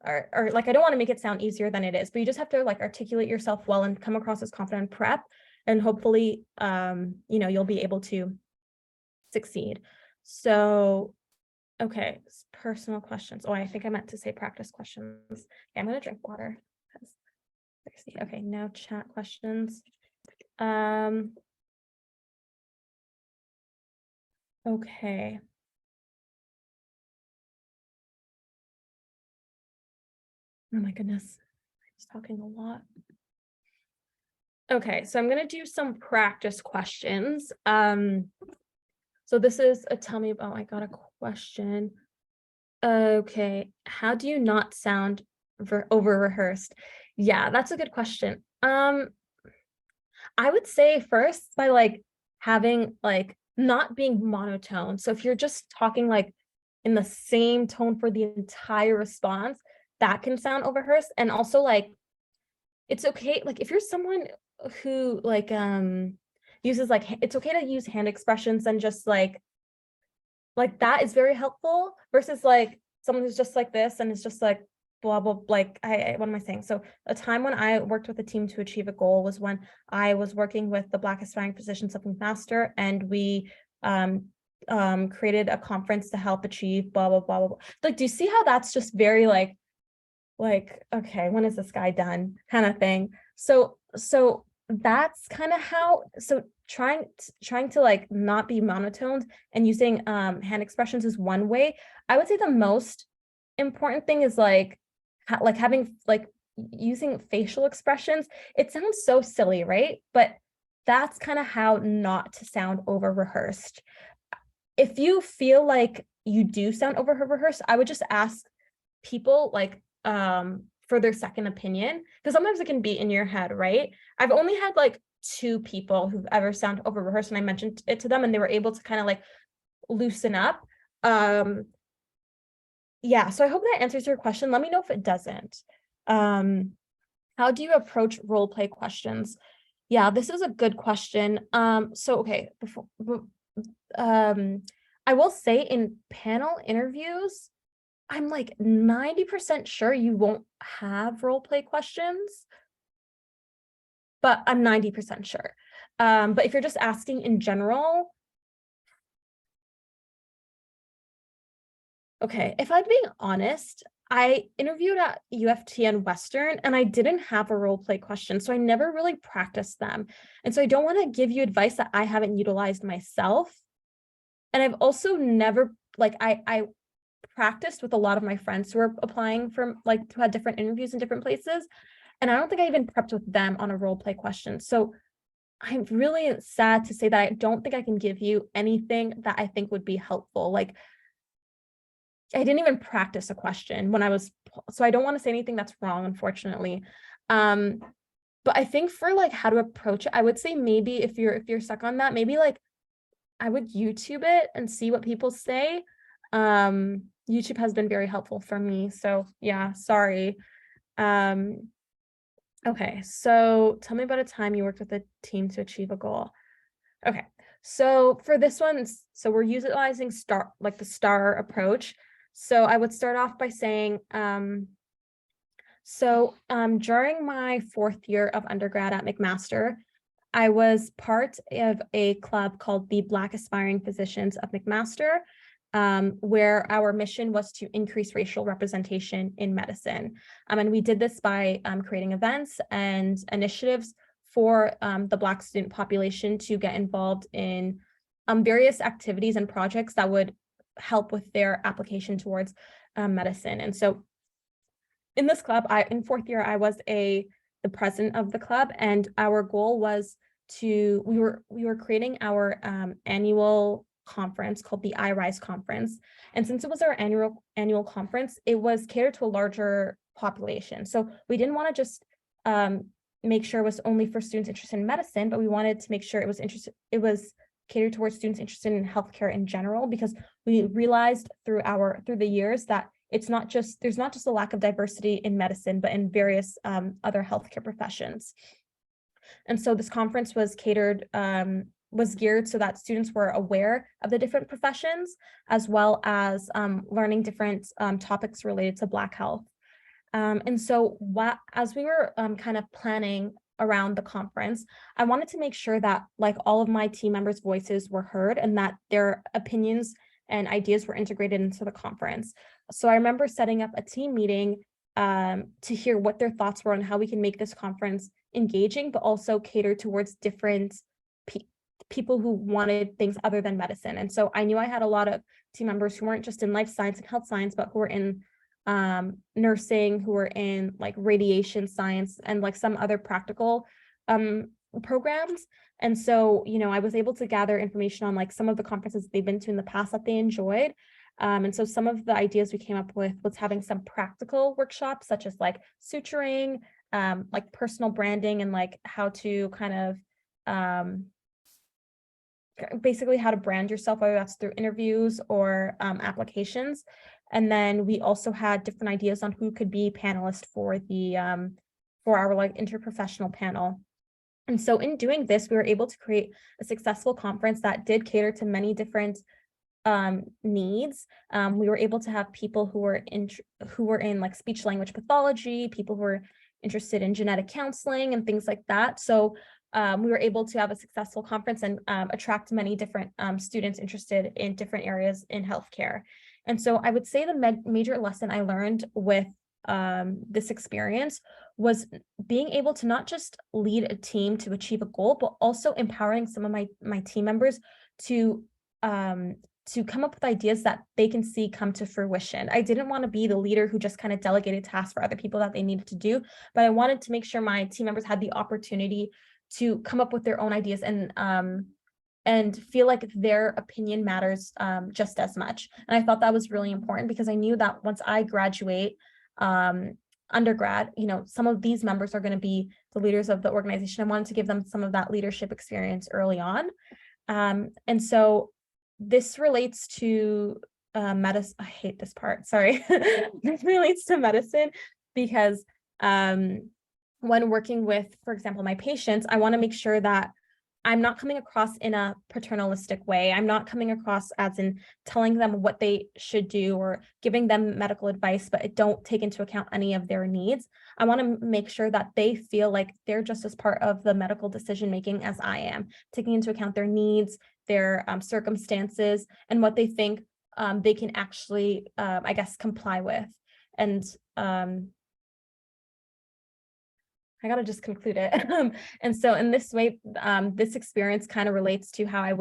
or like, I don't want to make it sound easier than it is, but you just have to like articulate yourself well and come across as confident prep, and hopefully, you know, you'll be able to succeed. So, okay, personal questions. Oh, I think I meant to say practice questions. Okay, I'm gonna drink water. Okay, no chat questions. Okay. Oh my goodness, I'm just talking a lot. Okay, so I'm gonna do some practice questions. So this is a tell me about, I got a question. Okay, how do you not sound over rehearsed? Yeah, that's a good question. I would say first by like having like not being monotone. So if you're just talking like in the same tone for the entire response, that can sound over rehearsed. And also like, it's okay, like if you're someone who like uses like, it's okay to use hand expressions and just like that is very helpful, versus like someone who's just like this and is just like blah blah, like what am I saying? So a time when I worked with a team to achieve a goal was when I was working with the Black aspiring physicians of McMaster, and we created a conference to help achieve blah blah blah blah blah. Like, do you see how that's just very like okay, when is this guy done kind of thing? So that's kind of how, so trying to like not be monotoned and using hand expressions is one way. I would say the most important thing is like having like using facial expressions. It sounds so silly, right? But that's kind of how not to sound over rehearsed. If you feel like you do sound over rehearsed, I would just ask people like for their second opinion, because sometimes it can be in your head, right? I've only had like 2 people who've ever sound over rehearsed, and I mentioned it to them and they were able to kind of like loosen up. Yeah, so I hope that answers your question. Let me know if it doesn't. How do you approach role play questions? Yeah, this is a good question. So okay, I will say in panel interviews, I'm like 90% sure you won't have role play questions, but I'm 90% sure. But if you're just asking in general, okay, if I'm being honest, I interviewed at UFT and Western and I didn't have a role play question, so I never really practiced them. And so I don't want to give you advice that I haven't utilized myself. And I've also never, like, I practiced with a lot of my friends who were applying for like who had different interviews in different places, and I don't think I even prepped with them on a role play question. So I'm really sad to say that I don't think I can give you anything that I think would be helpful. Like, I didn't even practice a question when I was, so I don't want to say anything that's wrong, unfortunately. But I think for like how to approach it, I would say maybe if you're stuck on that, maybe like I would YouTube it and see what people say. YouTube has been very helpful for me. So yeah, sorry. Okay, so tell me about a time you worked with a team to achieve a goal. Okay, so for this one, so we're utilizing the STAR approach. So I would start off by saying, during my 4th year of undergrad at McMaster, I was part of a club called the Black Aspiring Physicians of McMaster. where our mission was to increase racial representation in medicine. And we did this by creating events and initiatives for the Black student population to get involved in various activities and projects that would help with their application towards medicine. And so in this club, in fourth year, I was the president of the club, and our goal was we were creating our annual conference called the iRise conference. And since it was our annual conference, it was catered to a larger population. So we didn't want to just make sure it was only for students interested in medicine, but we wanted to make sure it was catered towards students interested in healthcare in general, because we realized through the years that there's not just a lack of diversity in medicine, but in various other healthcare professions. And so this conference was geared so that students were aware of the different professions, as well as learning different topics related to Black health. And so as we were kind of planning around the conference, I wanted to make sure that like all of my team members' voices were heard and that their opinions and ideas were integrated into the conference. So I remember setting up a team meeting to hear what their thoughts were on how we can make this conference engaging, but also cater towards different people who wanted things other than medicine. And so I knew I had a lot of team members who weren't just in life science and health science, but who were in nursing, who were in like radiation science and like some other practical programs. And so, I was able to gather information on like some of the conferences they've been to in the past that they enjoyed. And so some of the ideas we came up with was having some practical workshops, such as like suturing, like personal branding, and like how to kind of basically how to brand yourself, whether that's through interviews or applications. And then we also had different ideas on who could be panelists for our like interprofessional panel. And so in doing this, we were able to create a successful conference that did cater to many different needs. We were able to have people who were in like speech language pathology, people who were interested in genetic counseling and things like that. So we were able to have a successful conference and attract many different students interested in different areas in healthcare. And so I would say the major lesson I learned with this experience was being able to not just lead a team to achieve a goal, but also empowering some of my team members to come up with ideas that they can see come to fruition. I didn't want to be the leader who just kind of delegated tasks for other people that they needed to do, but I wanted to make sure my team members had the opportunity to come up with their own ideas and feel like their opinion matters just as much. And I thought that was really important, because I knew that once I graduate undergrad, some of these members are going to be the leaders of the organization. I wanted to give them some of that leadership experience early on. And so this relates to medicine. I hate this part, sorry. This relates to medicine because when working with, for example, my patients, I want to make sure that I'm not coming across in a paternalistic way. I'm not coming across as in telling them what they should do or giving them medical advice, but I don't take into account any of their needs. I want to make sure that they feel like they're just as part of the medical decision-making as I am, taking into account their needs, their circumstances, and what they think they can actually, I guess, comply with. And I gotta just conclude it. And so in this way, this experience kind of relates to how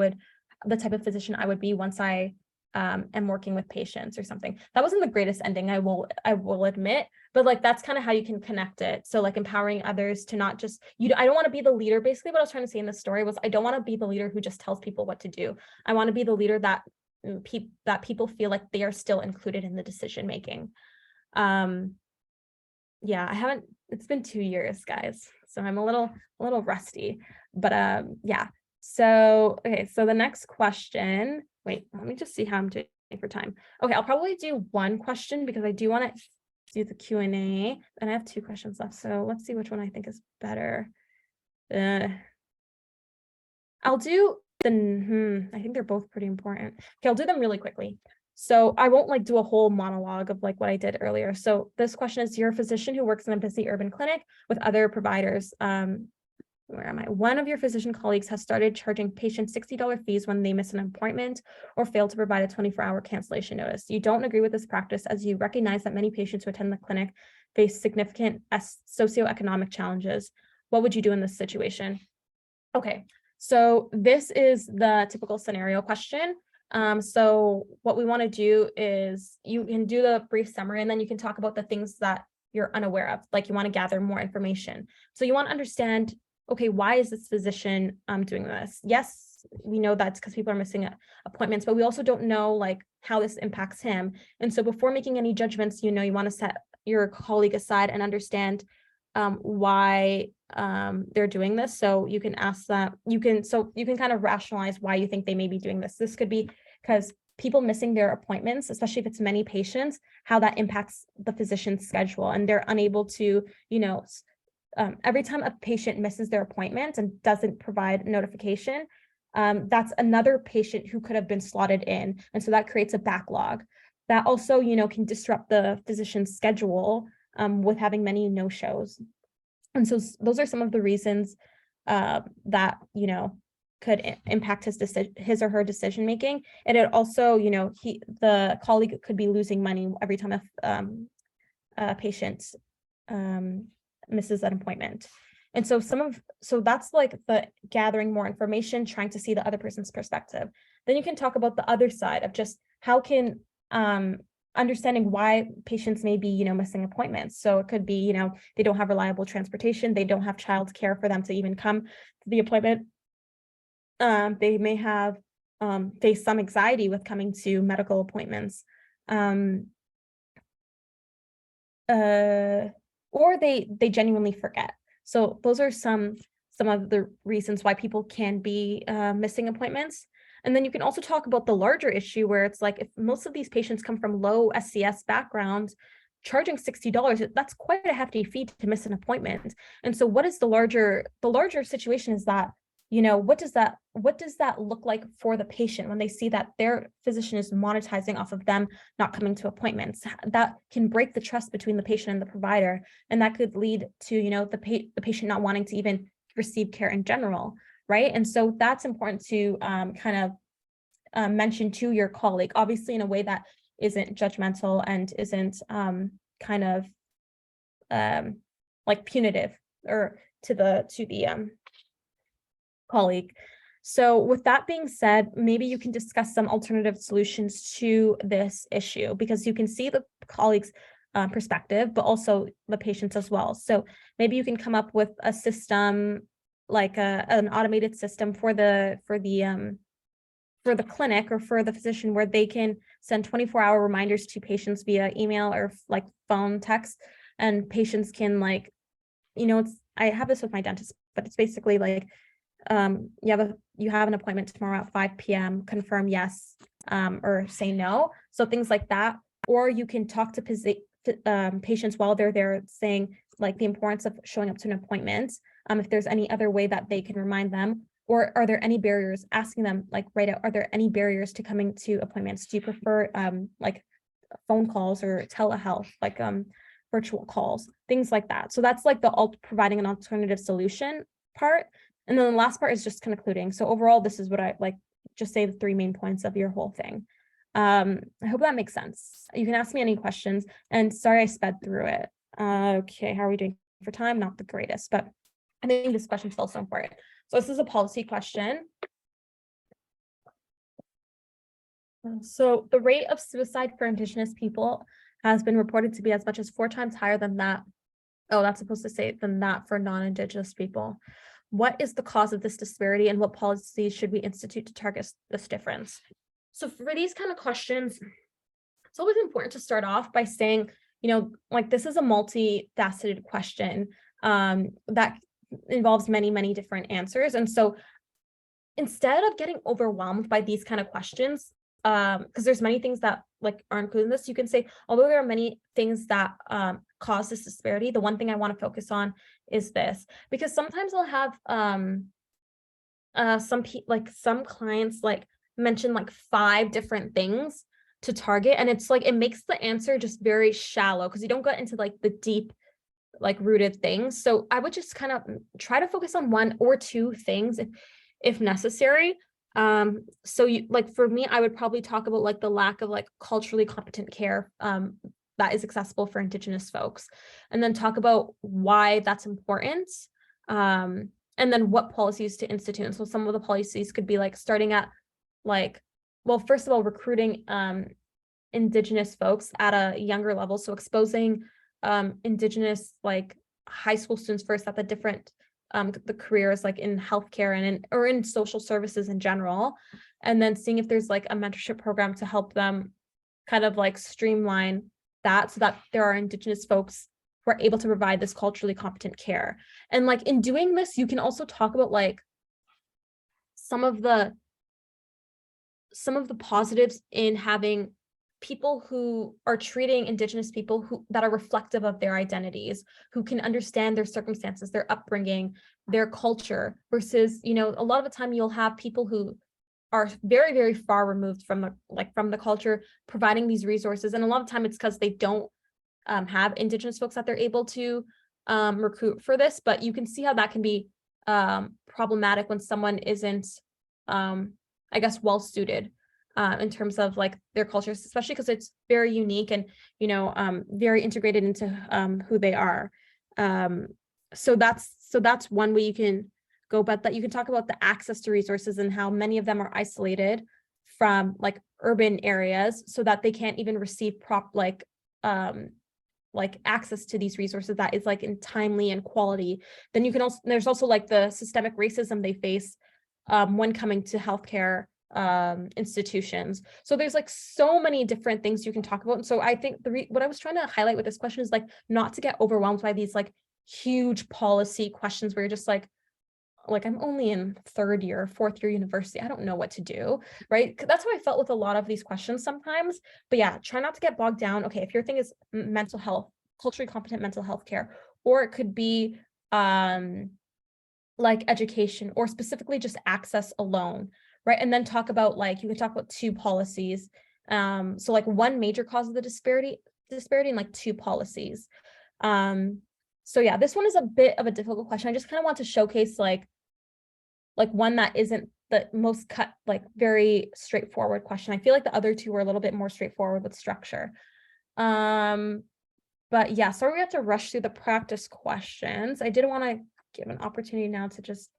the type of physician I would be once I am working with patients or something. That wasn't the greatest ending, I will admit, but like that's kind of how you can connect it. So like empowering others to not just, I don't want to be the leader. Basically what I was trying to say in this story was I don't want to be the leader who just tells people what to do. I want to be the leader that people feel like they are still included in the decision making. Yeah, it's been 2 years, guys, so I'm a little rusty, but yeah. So, okay, so the next question, wait, let me just see how I'm doing for time. Okay, I'll probably do one question because I do want to do the Q&A, and I have 2 questions left, so let's see which one I think is better. I'll do I think they're both pretty important. Okay, I'll do them really quickly. So I won't like do a whole monologue of like what I did earlier. So this question is, you're a physician who works in a busy urban clinic with other providers. where am I? One of your physician colleagues has started charging patients $60 fees when they miss an appointment or fail to provide a 24-hour cancellation notice. You don't agree with this practice as you recognize that many patients who attend the clinic face significant socioeconomic challenges. What would you do in this situation? Okay, so this is the typical scenario question. So what we want to do is you can do the brief summary and then you can talk about the things that you're unaware of, like you want to gather more information. So you want to understand, okay, why is this physician doing this? Yes, we know that's because people are missing appointments, but we also don't know like how this impacts him. And so before making any judgments, you want to set your colleague aside and understand why they're doing this. So you can ask that, you can kind of rationalize why you think they may be doing this. This could be because people missing their appointments, especially if it's many patients, how that impacts the physician's schedule, and they're unable to, every time a patient misses their appointment and doesn't provide notification, that's another patient who could have been slotted in. And so that creates a backlog that also, can disrupt the physician's schedule with having many no-shows. And so those are some of the reasons that, could impact his or her decision making. And it also, the colleague could be losing money every time a patient misses an appointment. And so that's like the gathering more information, trying to see the other person's perspective. Then you can talk about the other side of just how can understanding why patients may be, missing appointments. So it could be, they don't have reliable transportation, they don't have child care for them to even come to the appointment. They may have faced some anxiety with coming to medical appointments. Or they genuinely forget. So those are some of the reasons why people can be missing appointments. And then you can also talk about the larger issue where it's like, if most of these patients come from low SCS backgrounds, charging $60, that's quite a hefty fee to miss an appointment. And so what is the larger situation is that, what does that look like for the patient when they see that their physician is monetizing off of them not coming to appointments? That can break the trust between the patient and the provider. And that could lead to, the patient not wanting to even receive care in general. Right. And so that's important to kind of mention to your colleague, obviously in a way that isn't judgmental and isn't kind of like punitive or to the colleague. So with that being said, maybe you can discuss some alternative solutions to this issue, because you can see the colleague's perspective, but also the patient's as well. So maybe you can come up with a system, like an automated system for the clinic or for the physician, where they can send 24-hour reminders to patients via email or like phone, text, and patients can I have this with my dentist, but it's basically like, you have an appointment tomorrow at 5 p.m. confirm yes or say no. So things like that. Or you can talk to patients while they're there, saying like the importance of showing up to an appointment, if there's any other way that they can remind them. Or are there any barriers, asking them like right out, are there any barriers to coming to appointments? Do you prefer like phone calls or telehealth, like virtual calls, things like that? So that's like providing an alternative solution part. And then the last part is just concluding. So overall, this is what I like, just say the 3 main points of your whole thing. I hope that makes sense. You can ask me any questions, and sorry I sped through it. Okay, how are we doing for time? Not the greatest, but I think this question is also important. So this is a policy question. So the rate of suicide for Indigenous people has been reported to be as much as 4 times higher than that. Oh, that's supposed to say than that for non-Indigenous people. What is the cause of this disparity, and what policies should we institute to target this difference? So for these kind of questions, it's always important to start off by saying, like this is a multifaceted question that involves many, many different answers. And so instead of getting overwhelmed by these kind of questions, because there's many things that like are included in this, you can say, although there are many things that cause this disparity, the one thing I want to focus on is this, because sometimes I'll have some clients like mention like 5 different things to target, and it's like it makes the answer just very shallow because you don't get into like the deep like rooted things. So I would just kind of try to focus on one or two things if necessary. So you, like for me, I would probably talk about like the lack of like culturally competent care that is accessible for Indigenous folks, and then talk about why that's important. And then what policies to institute. And so some of the policies could be like starting at like, well, first of all, recruiting Indigenous folks at a younger level. So exposing Indigenous like high school students first at the different the careers like in healthcare and or in social services in general, and then seeing if there's like a mentorship program to help them kind of like streamline that so that there are Indigenous folks who are able to provide this culturally competent care. And like in doing this, you can also talk about like some of the positives in having people who are treating Indigenous people who that are reflective of their identities, who can understand their circumstances, their upbringing, their culture, versus, you know, a lot of the time you'll have people who are very, very far removed from the culture providing these resources. And a lot of time it's because they don't have Indigenous folks that they're able to recruit for this. But you can see how that can be problematic when someone isn't, I guess, well suited in terms of like their cultures, especially because it's very unique and, you know, very integrated into who they are. So that's one way you can go, but that you can talk about the access to resources and how many of them are isolated from like urban areas so that they can't even receive access to these resources that is like in timely and quality. Then you can also, there's also like the systemic racism they face when coming to healthcare institutions. So there's like so many different things you can talk about. And so I think what I was trying to highlight with this question is like not to get overwhelmed by these like huge policy questions where you're just like I'm only in third year, fourth year university. I don't know what to do, right? That's how I felt with a lot of these questions sometimes. But yeah, try not to get bogged down. Okay, if your thing is mental health, culturally competent mental health care, or it could be like education, or specifically just access alone, right? And then talk about like, you can talk about two policies. So like one major cause of the disparity and like two policies. So yeah, this one is a bit of a difficult question. I just kind of want to showcase like one that isn't the most very straightforward question. I feel like the other two were a little bit more straightforward with structure. But yeah, sorry we have to rush through the practice questions. I did want to give an opportunity now to just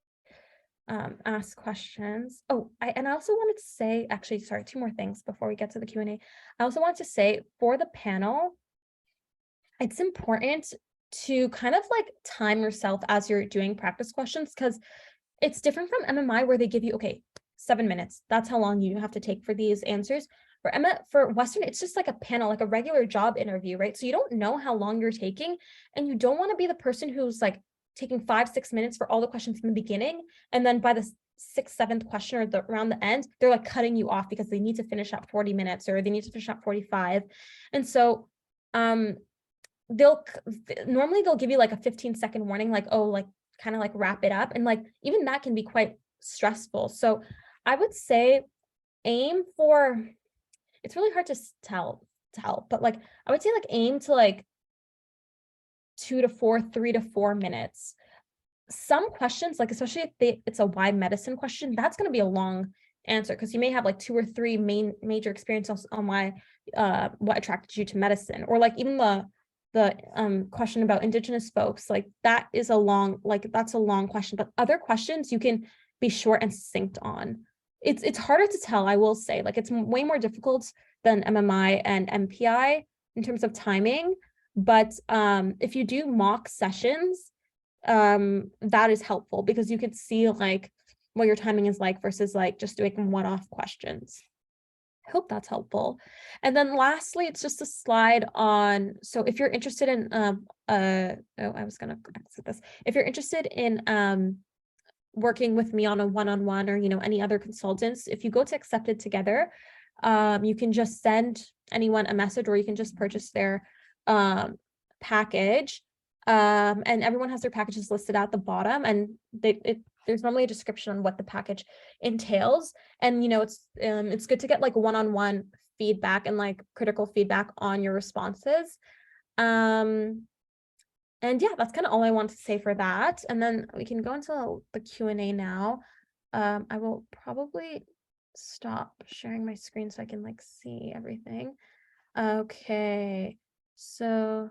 ask questions. Oh, I also wanted to say, actually, sorry, two more things before we get to the Q&A. I also want to say for the panel, it's important to kind of like time yourself as you're doing practice questions, because it's different from MMI where they give you, okay, 7 minutes. That's how long you have to take for these answers. For Western, it's just like a panel, like a regular job interview, right? So you don't know how long you're taking, and you don't want to be the person who's like taking 5-6 minutes for all the questions from the beginning, and then by the 6th, 7th question or around the end, they're like cutting you off because they need to finish at 40 minutes or they need to finish at 45. And so they'll give you like a 15-second warning, like, oh, like kind of like wrap it up, and like even that can be quite stressful. So I would say aim for, it's really hard to tell, but like I would say like aim to like 2 to 4, 3 to 4 minutes. Some questions, like especially if it's a why medicine question, that's going to be a long answer because you may have like 2 or 3 major experiences on why what attracted you to medicine, or like even the question about Indigenous folks, like that is that's a long question. But other questions you can be short and succinct on. It's harder to tell, I will say, like it's way more difficult than MMI and MPI in terms of timing. But if you do mock sessions, that is helpful because you could see like what your timing is like versus like just doing one-off questions. I hope that's helpful. And then lastly, it's just a slide on, so if you're interested in, I was gonna exit this. If you're interested in working with me on a one-on-one or, you know, any other consultants, if you go to Accepted Together, you can just send anyone a message or you can just purchase their package. And everyone has their packages listed at the bottom, and there's normally a description on what the package entails. And, you know, it's good to get like one-on-one feedback and like critical feedback on your responses. And yeah, that's kind of all I want to say for that. And then we can go into the Q&A now. I will probably stop sharing my screen so I can like see everything. Okay, so,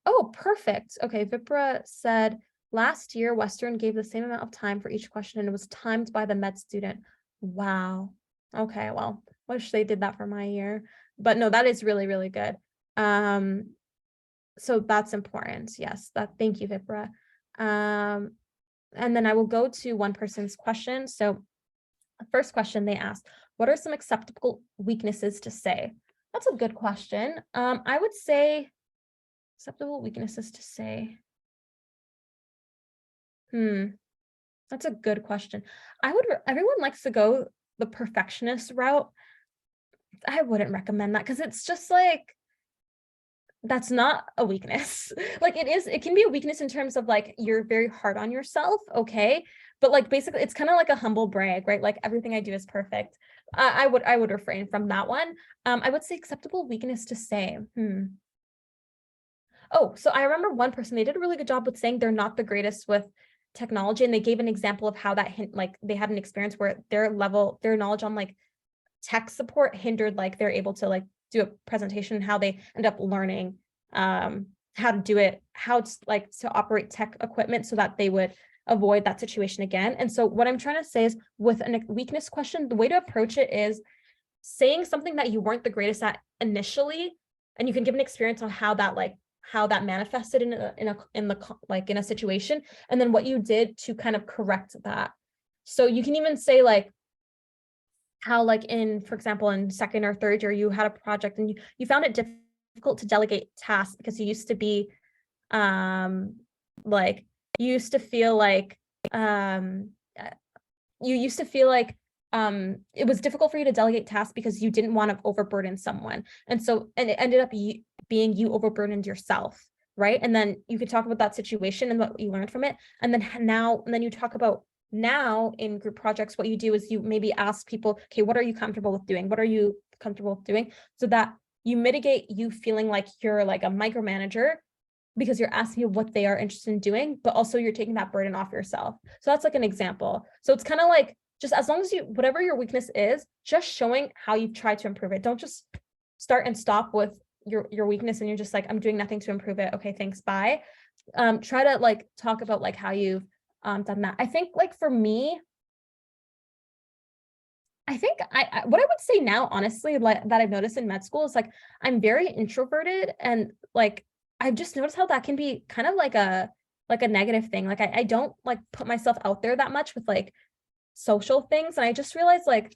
oh, perfect. Okay, Vipra said, last year, Western gave the same amount of time for each question and it was timed by the med student. Wow. Okay, well, wish they did that for my year. But no, that is really, really good. So that's important. Yes, thank you, Vipra. And then I will go to one person's question. So the first question they asked, what are some acceptable weaknesses to say? That's a good question. I would say acceptable weaknesses to say. That's a good question. Everyone likes to go the perfectionist route. I wouldn't recommend that because it's just like, that's not a weakness. Like it can be a weakness in terms of like, you're very hard on yourself. Okay. But like, basically it's kind of like a humble brag, right? Like everything I do is perfect. I would refrain from that one. I would say acceptable weakness to say, Oh, so I remember one person, they did a really good job with saying they're not the greatest with technology. And they gave an example of how that like they had an experience where their knowledge on like tech support hindered like they're able to like do a presentation and how they end up learning how to do it, how to like to operate tech equipment so that they would avoid that situation again. And so what I'm trying to say is with a weakness question, the way to approach it is saying something that you weren't the greatest at initially, and you can give an experience on how that manifested in a situation, and then what you did to kind of correct that. So you can even say like how like for example, in second or third year, you had a project and you found it difficult to delegate tasks because you used to be like you used to feel like it was difficult for you to delegate tasks because you didn't want to overburden someone. And it ended up being you overburdened yourself, right? And then you could talk about that situation and what you learned from it. And then you talk about now in group projects, what you do is you maybe ask people, okay, what are you comfortable with doing? What are you comfortable with doing? So that you mitigate you feeling like you're like a micromanager because you're asking what they are interested in doing, but also you're taking that burden off yourself. So that's like an example. So it's kind of like, just as long as whatever your weakness is, just showing how you've tried to improve it. Don't just start and stop with your weakness and you're just like, I'm doing nothing to improve it. Okay, thanks, bye. Try to like talk about like how you've done that. I think like for me, I think what I would say now, honestly, like that I've noticed in med school is like, I'm very introverted and like, I've just noticed how that can be kind of like a negative thing. Like I don't like put myself out there that much with like social things. And I just realized like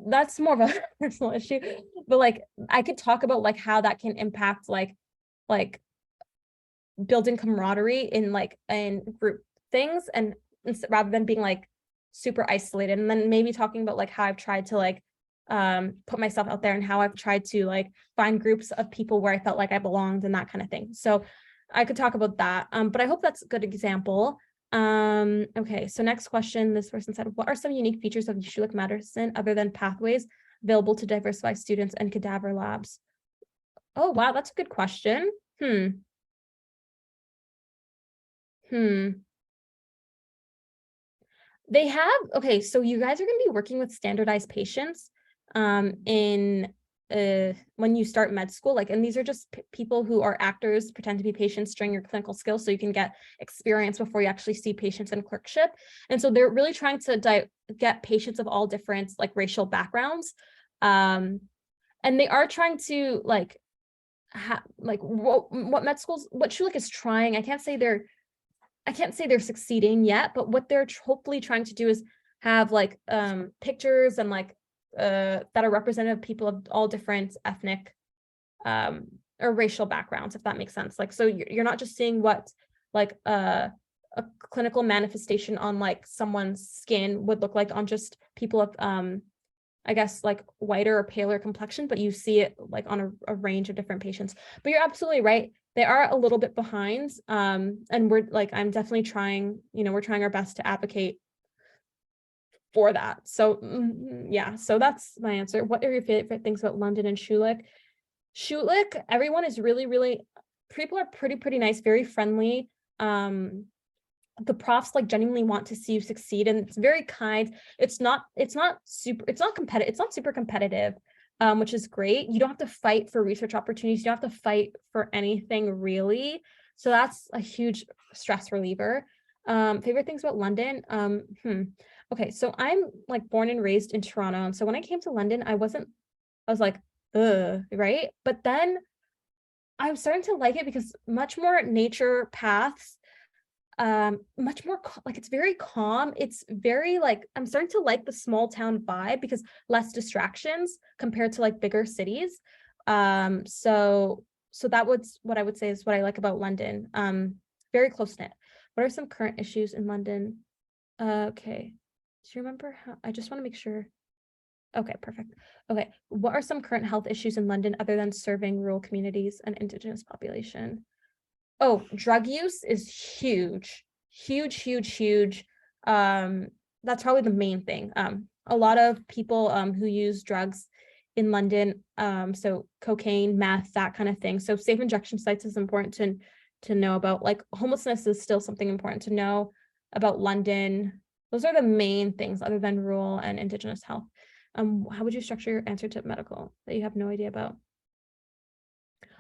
that's more of a personal issue, but like I could talk about like how that can impact like building camaraderie in group things and rather than being like super isolated. And then maybe talking about like how I've tried to like put myself out there and how I've tried to like find groups of people where I felt like I belonged and that kind of thing. So I could talk about that. But I hope that's a good example. Okay, so next question, this person said, what are some unique features of Schulich medicine other than pathways available to diversify students and cadaver labs? Oh, wow, that's a good question. They have, okay, so you guys are going to be working with standardized patients in when you start med school, like, and these are just people who are actors, pretend to be patients during your clinical skills so you can get experience before you actually see patients in clerkship. And so they're really trying to get patients of all different like racial backgrounds. And they are trying to like what med schools, what Schulich is trying, I can't say they're succeeding yet, but what they're hopefully trying to do is have like pictures and like that are representative of people of all different ethnic or racial backgrounds, if that makes sense. Like, so you're not just seeing what like a clinical manifestation on like someone's skin would look like on just people of I guess like whiter or paler complexion, but you see it like on a range of different patients. But you're absolutely right. They are a little bit behind. And we're like, I'm definitely trying, we're trying our best to advocate for that. So yeah, so that's my answer. What are your favorite things about London and Schulich? Schulich, everyone is really, really people are pretty nice, very friendly. The profs like genuinely want to see you succeed, and it's very kind. It's not competitive, it's not super competitive, which is great. You don't have to fight for research opportunities, you don't have to fight for anything really. So that's a huge stress reliever. Favorite things about London. Okay, so I'm like born and raised in Toronto, and so when I came to London, I was like, ugh, right? But then I'm starting to like it because much more nature paths, much more like it's very calm. It's very like, I'm starting to like the small town vibe because less distractions compared to like bigger cities. So that was what I would say is what I like about London. Very close knit. What are some current issues in London? Okay, do you remember how? I just want to make sure. Okay, perfect. Okay, what are some current health issues in London other than serving rural communities and indigenous population? Oh, drug use is huge, huge. That's probably the main thing. A lot of people who use drugs in London, so cocaine, meth, that kind of thing. So safe injection sites is important to know about. Like homelessness is still something important to know about London. Those are the main things other than rural and indigenous health. How would you structure your answer to medical that you have no idea about?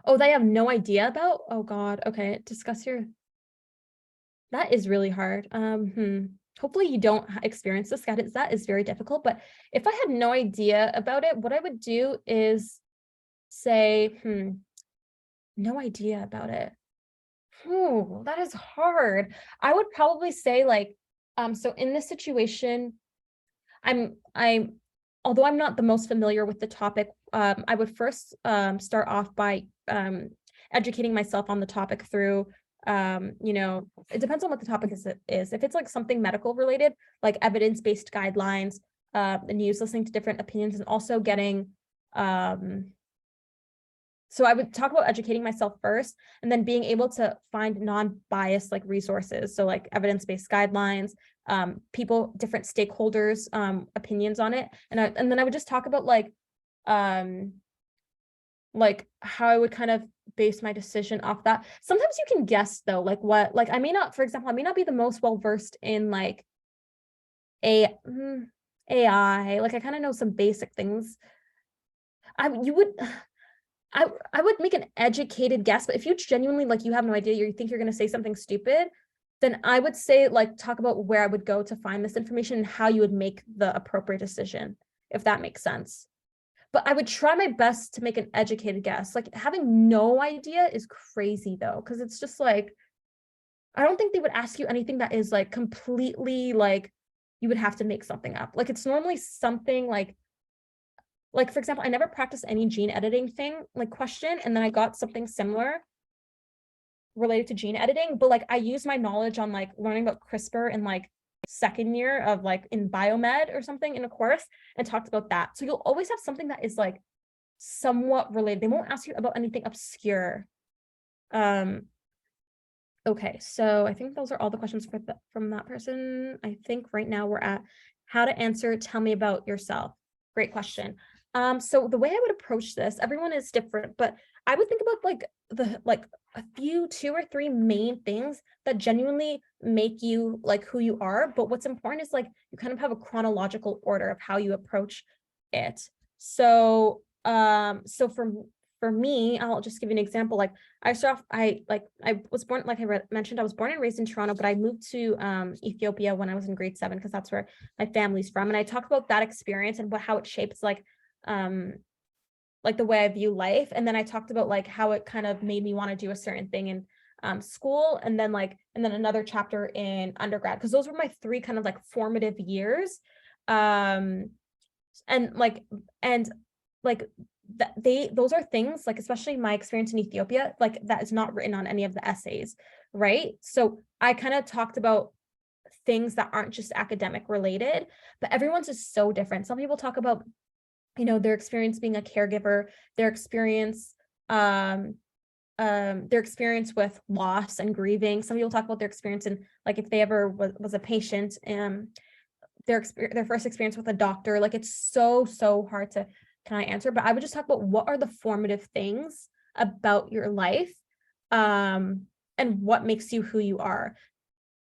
Oh, they have no idea about? Oh God. Okay. Discuss your, that is really hard. Hopefully you don't experience this. That is very difficult. But if I had no idea about it, what I would do is say, no idea about it. That is hard. I would probably say like, so in this situation, I'm although I'm not the most familiar with the topic, I would first start off by educating myself on the topic through, it depends on what the topic is. If it's like something medical related, like evidence-based guidelines, the news, listening to different opinions, and also getting, so I would talk about educating myself first, and then being able to find non-biased like resources. So like evidence-based guidelines, people, different stakeholders, opinions on it. And then I would just talk about like how I would kind of base my decision off that. Sometimes you can guess though, like what, like I may not, for example, I may not be the most well-versed in like AI, like I kind of know some basic things. I would make an educated guess, but if you genuinely like you have no idea, you think you're going to say something stupid, then I would say like talk about where I would go to find this information and how you would make the appropriate decision, if that makes sense. But I would try my best to make an educated guess. Like having no idea is crazy though, because it's just like, I don't think they would ask you anything that is like completely like, you would have to make something up. Like it's normally something like for example, I never practiced any gene editing thing, like question, and then I got something similar related to gene editing, but like I used my knowledge on like learning about CRISPR in like second year of like in biomed or something in a course and talked about that. So you'll always have something that is like somewhat related. They won't ask you about anything obscure. Okay, so I think those are all the questions from that person. I think right now we're at how to answer, tell me about yourself. Great question. So the way I would approach this, everyone is different, but I would think about like a few, 2 or 3 main things that genuinely make you like who you are. But what's important is like you kind of have a chronological order of how you approach it. So for me, I'll just give you an example. Like I was born, like I mentioned, I was born and raised in Toronto, but I moved to Ethiopia when I was in grade 7 because that's where my family's from. And I talk about that experience and how it shapes like the way I view life. And then I talked about like how it kind of made me want to do a certain thing in school, and then another chapter in undergrad, because those were my 3 kind of like formative years. And those are things like, especially my experience in Ethiopia, like that is not written on any of the essays, right? So I kind of talked about things that aren't just academic related, but everyone's just so different. Some people talk about, their experience being a caregiver, their experience with loss and grieving. Some people talk about their experience in like if they ever was a patient, and their first experience with a doctor. Like it's so hard to kind of answer, but I would just talk about what are the formative things about your life and what makes you who you are.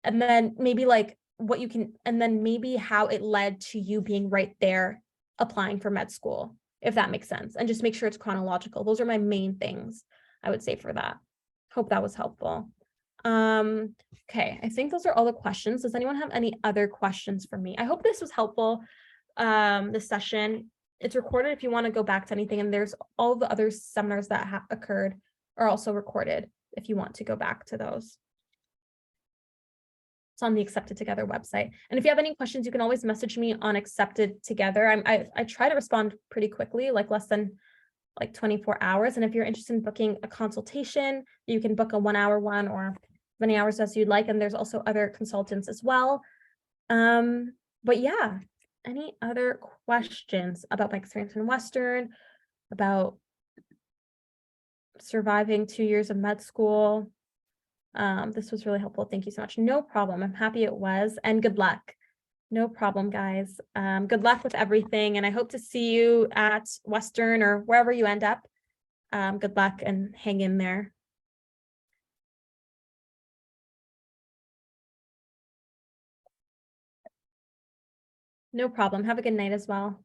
And then maybe like what you can, and then maybe how it led to you being right there applying for med school, if that makes sense. And just make sure it's chronological. Those are my main things I would say for that. Hope that was helpful. Okay, I think those are all the questions. Does anyone have any other questions for me? I hope this was helpful. This session, it's recorded if you want to go back to anything, and there's all the other seminars that have occurred are also recorded if you want to go back to those. It's on the Accepted Together website. And if you have any questions, you can always message me on Accepted Together. I try to respond pretty quickly, like less than like 24 hours. And if you're interested in booking a consultation, you can book a 1 hour one or as many hours as you'd like. And there's also other consultants as well. But yeah, any other questions about my experience in Western, about surviving 2 years of med school? This was really helpful. Thank you so much. No problem. I'm happy it was, and good luck. No problem, guys. Good luck with everything, and I hope to see you at Western or wherever you end up. Good luck and hang in there. No problem. Have a good night as well.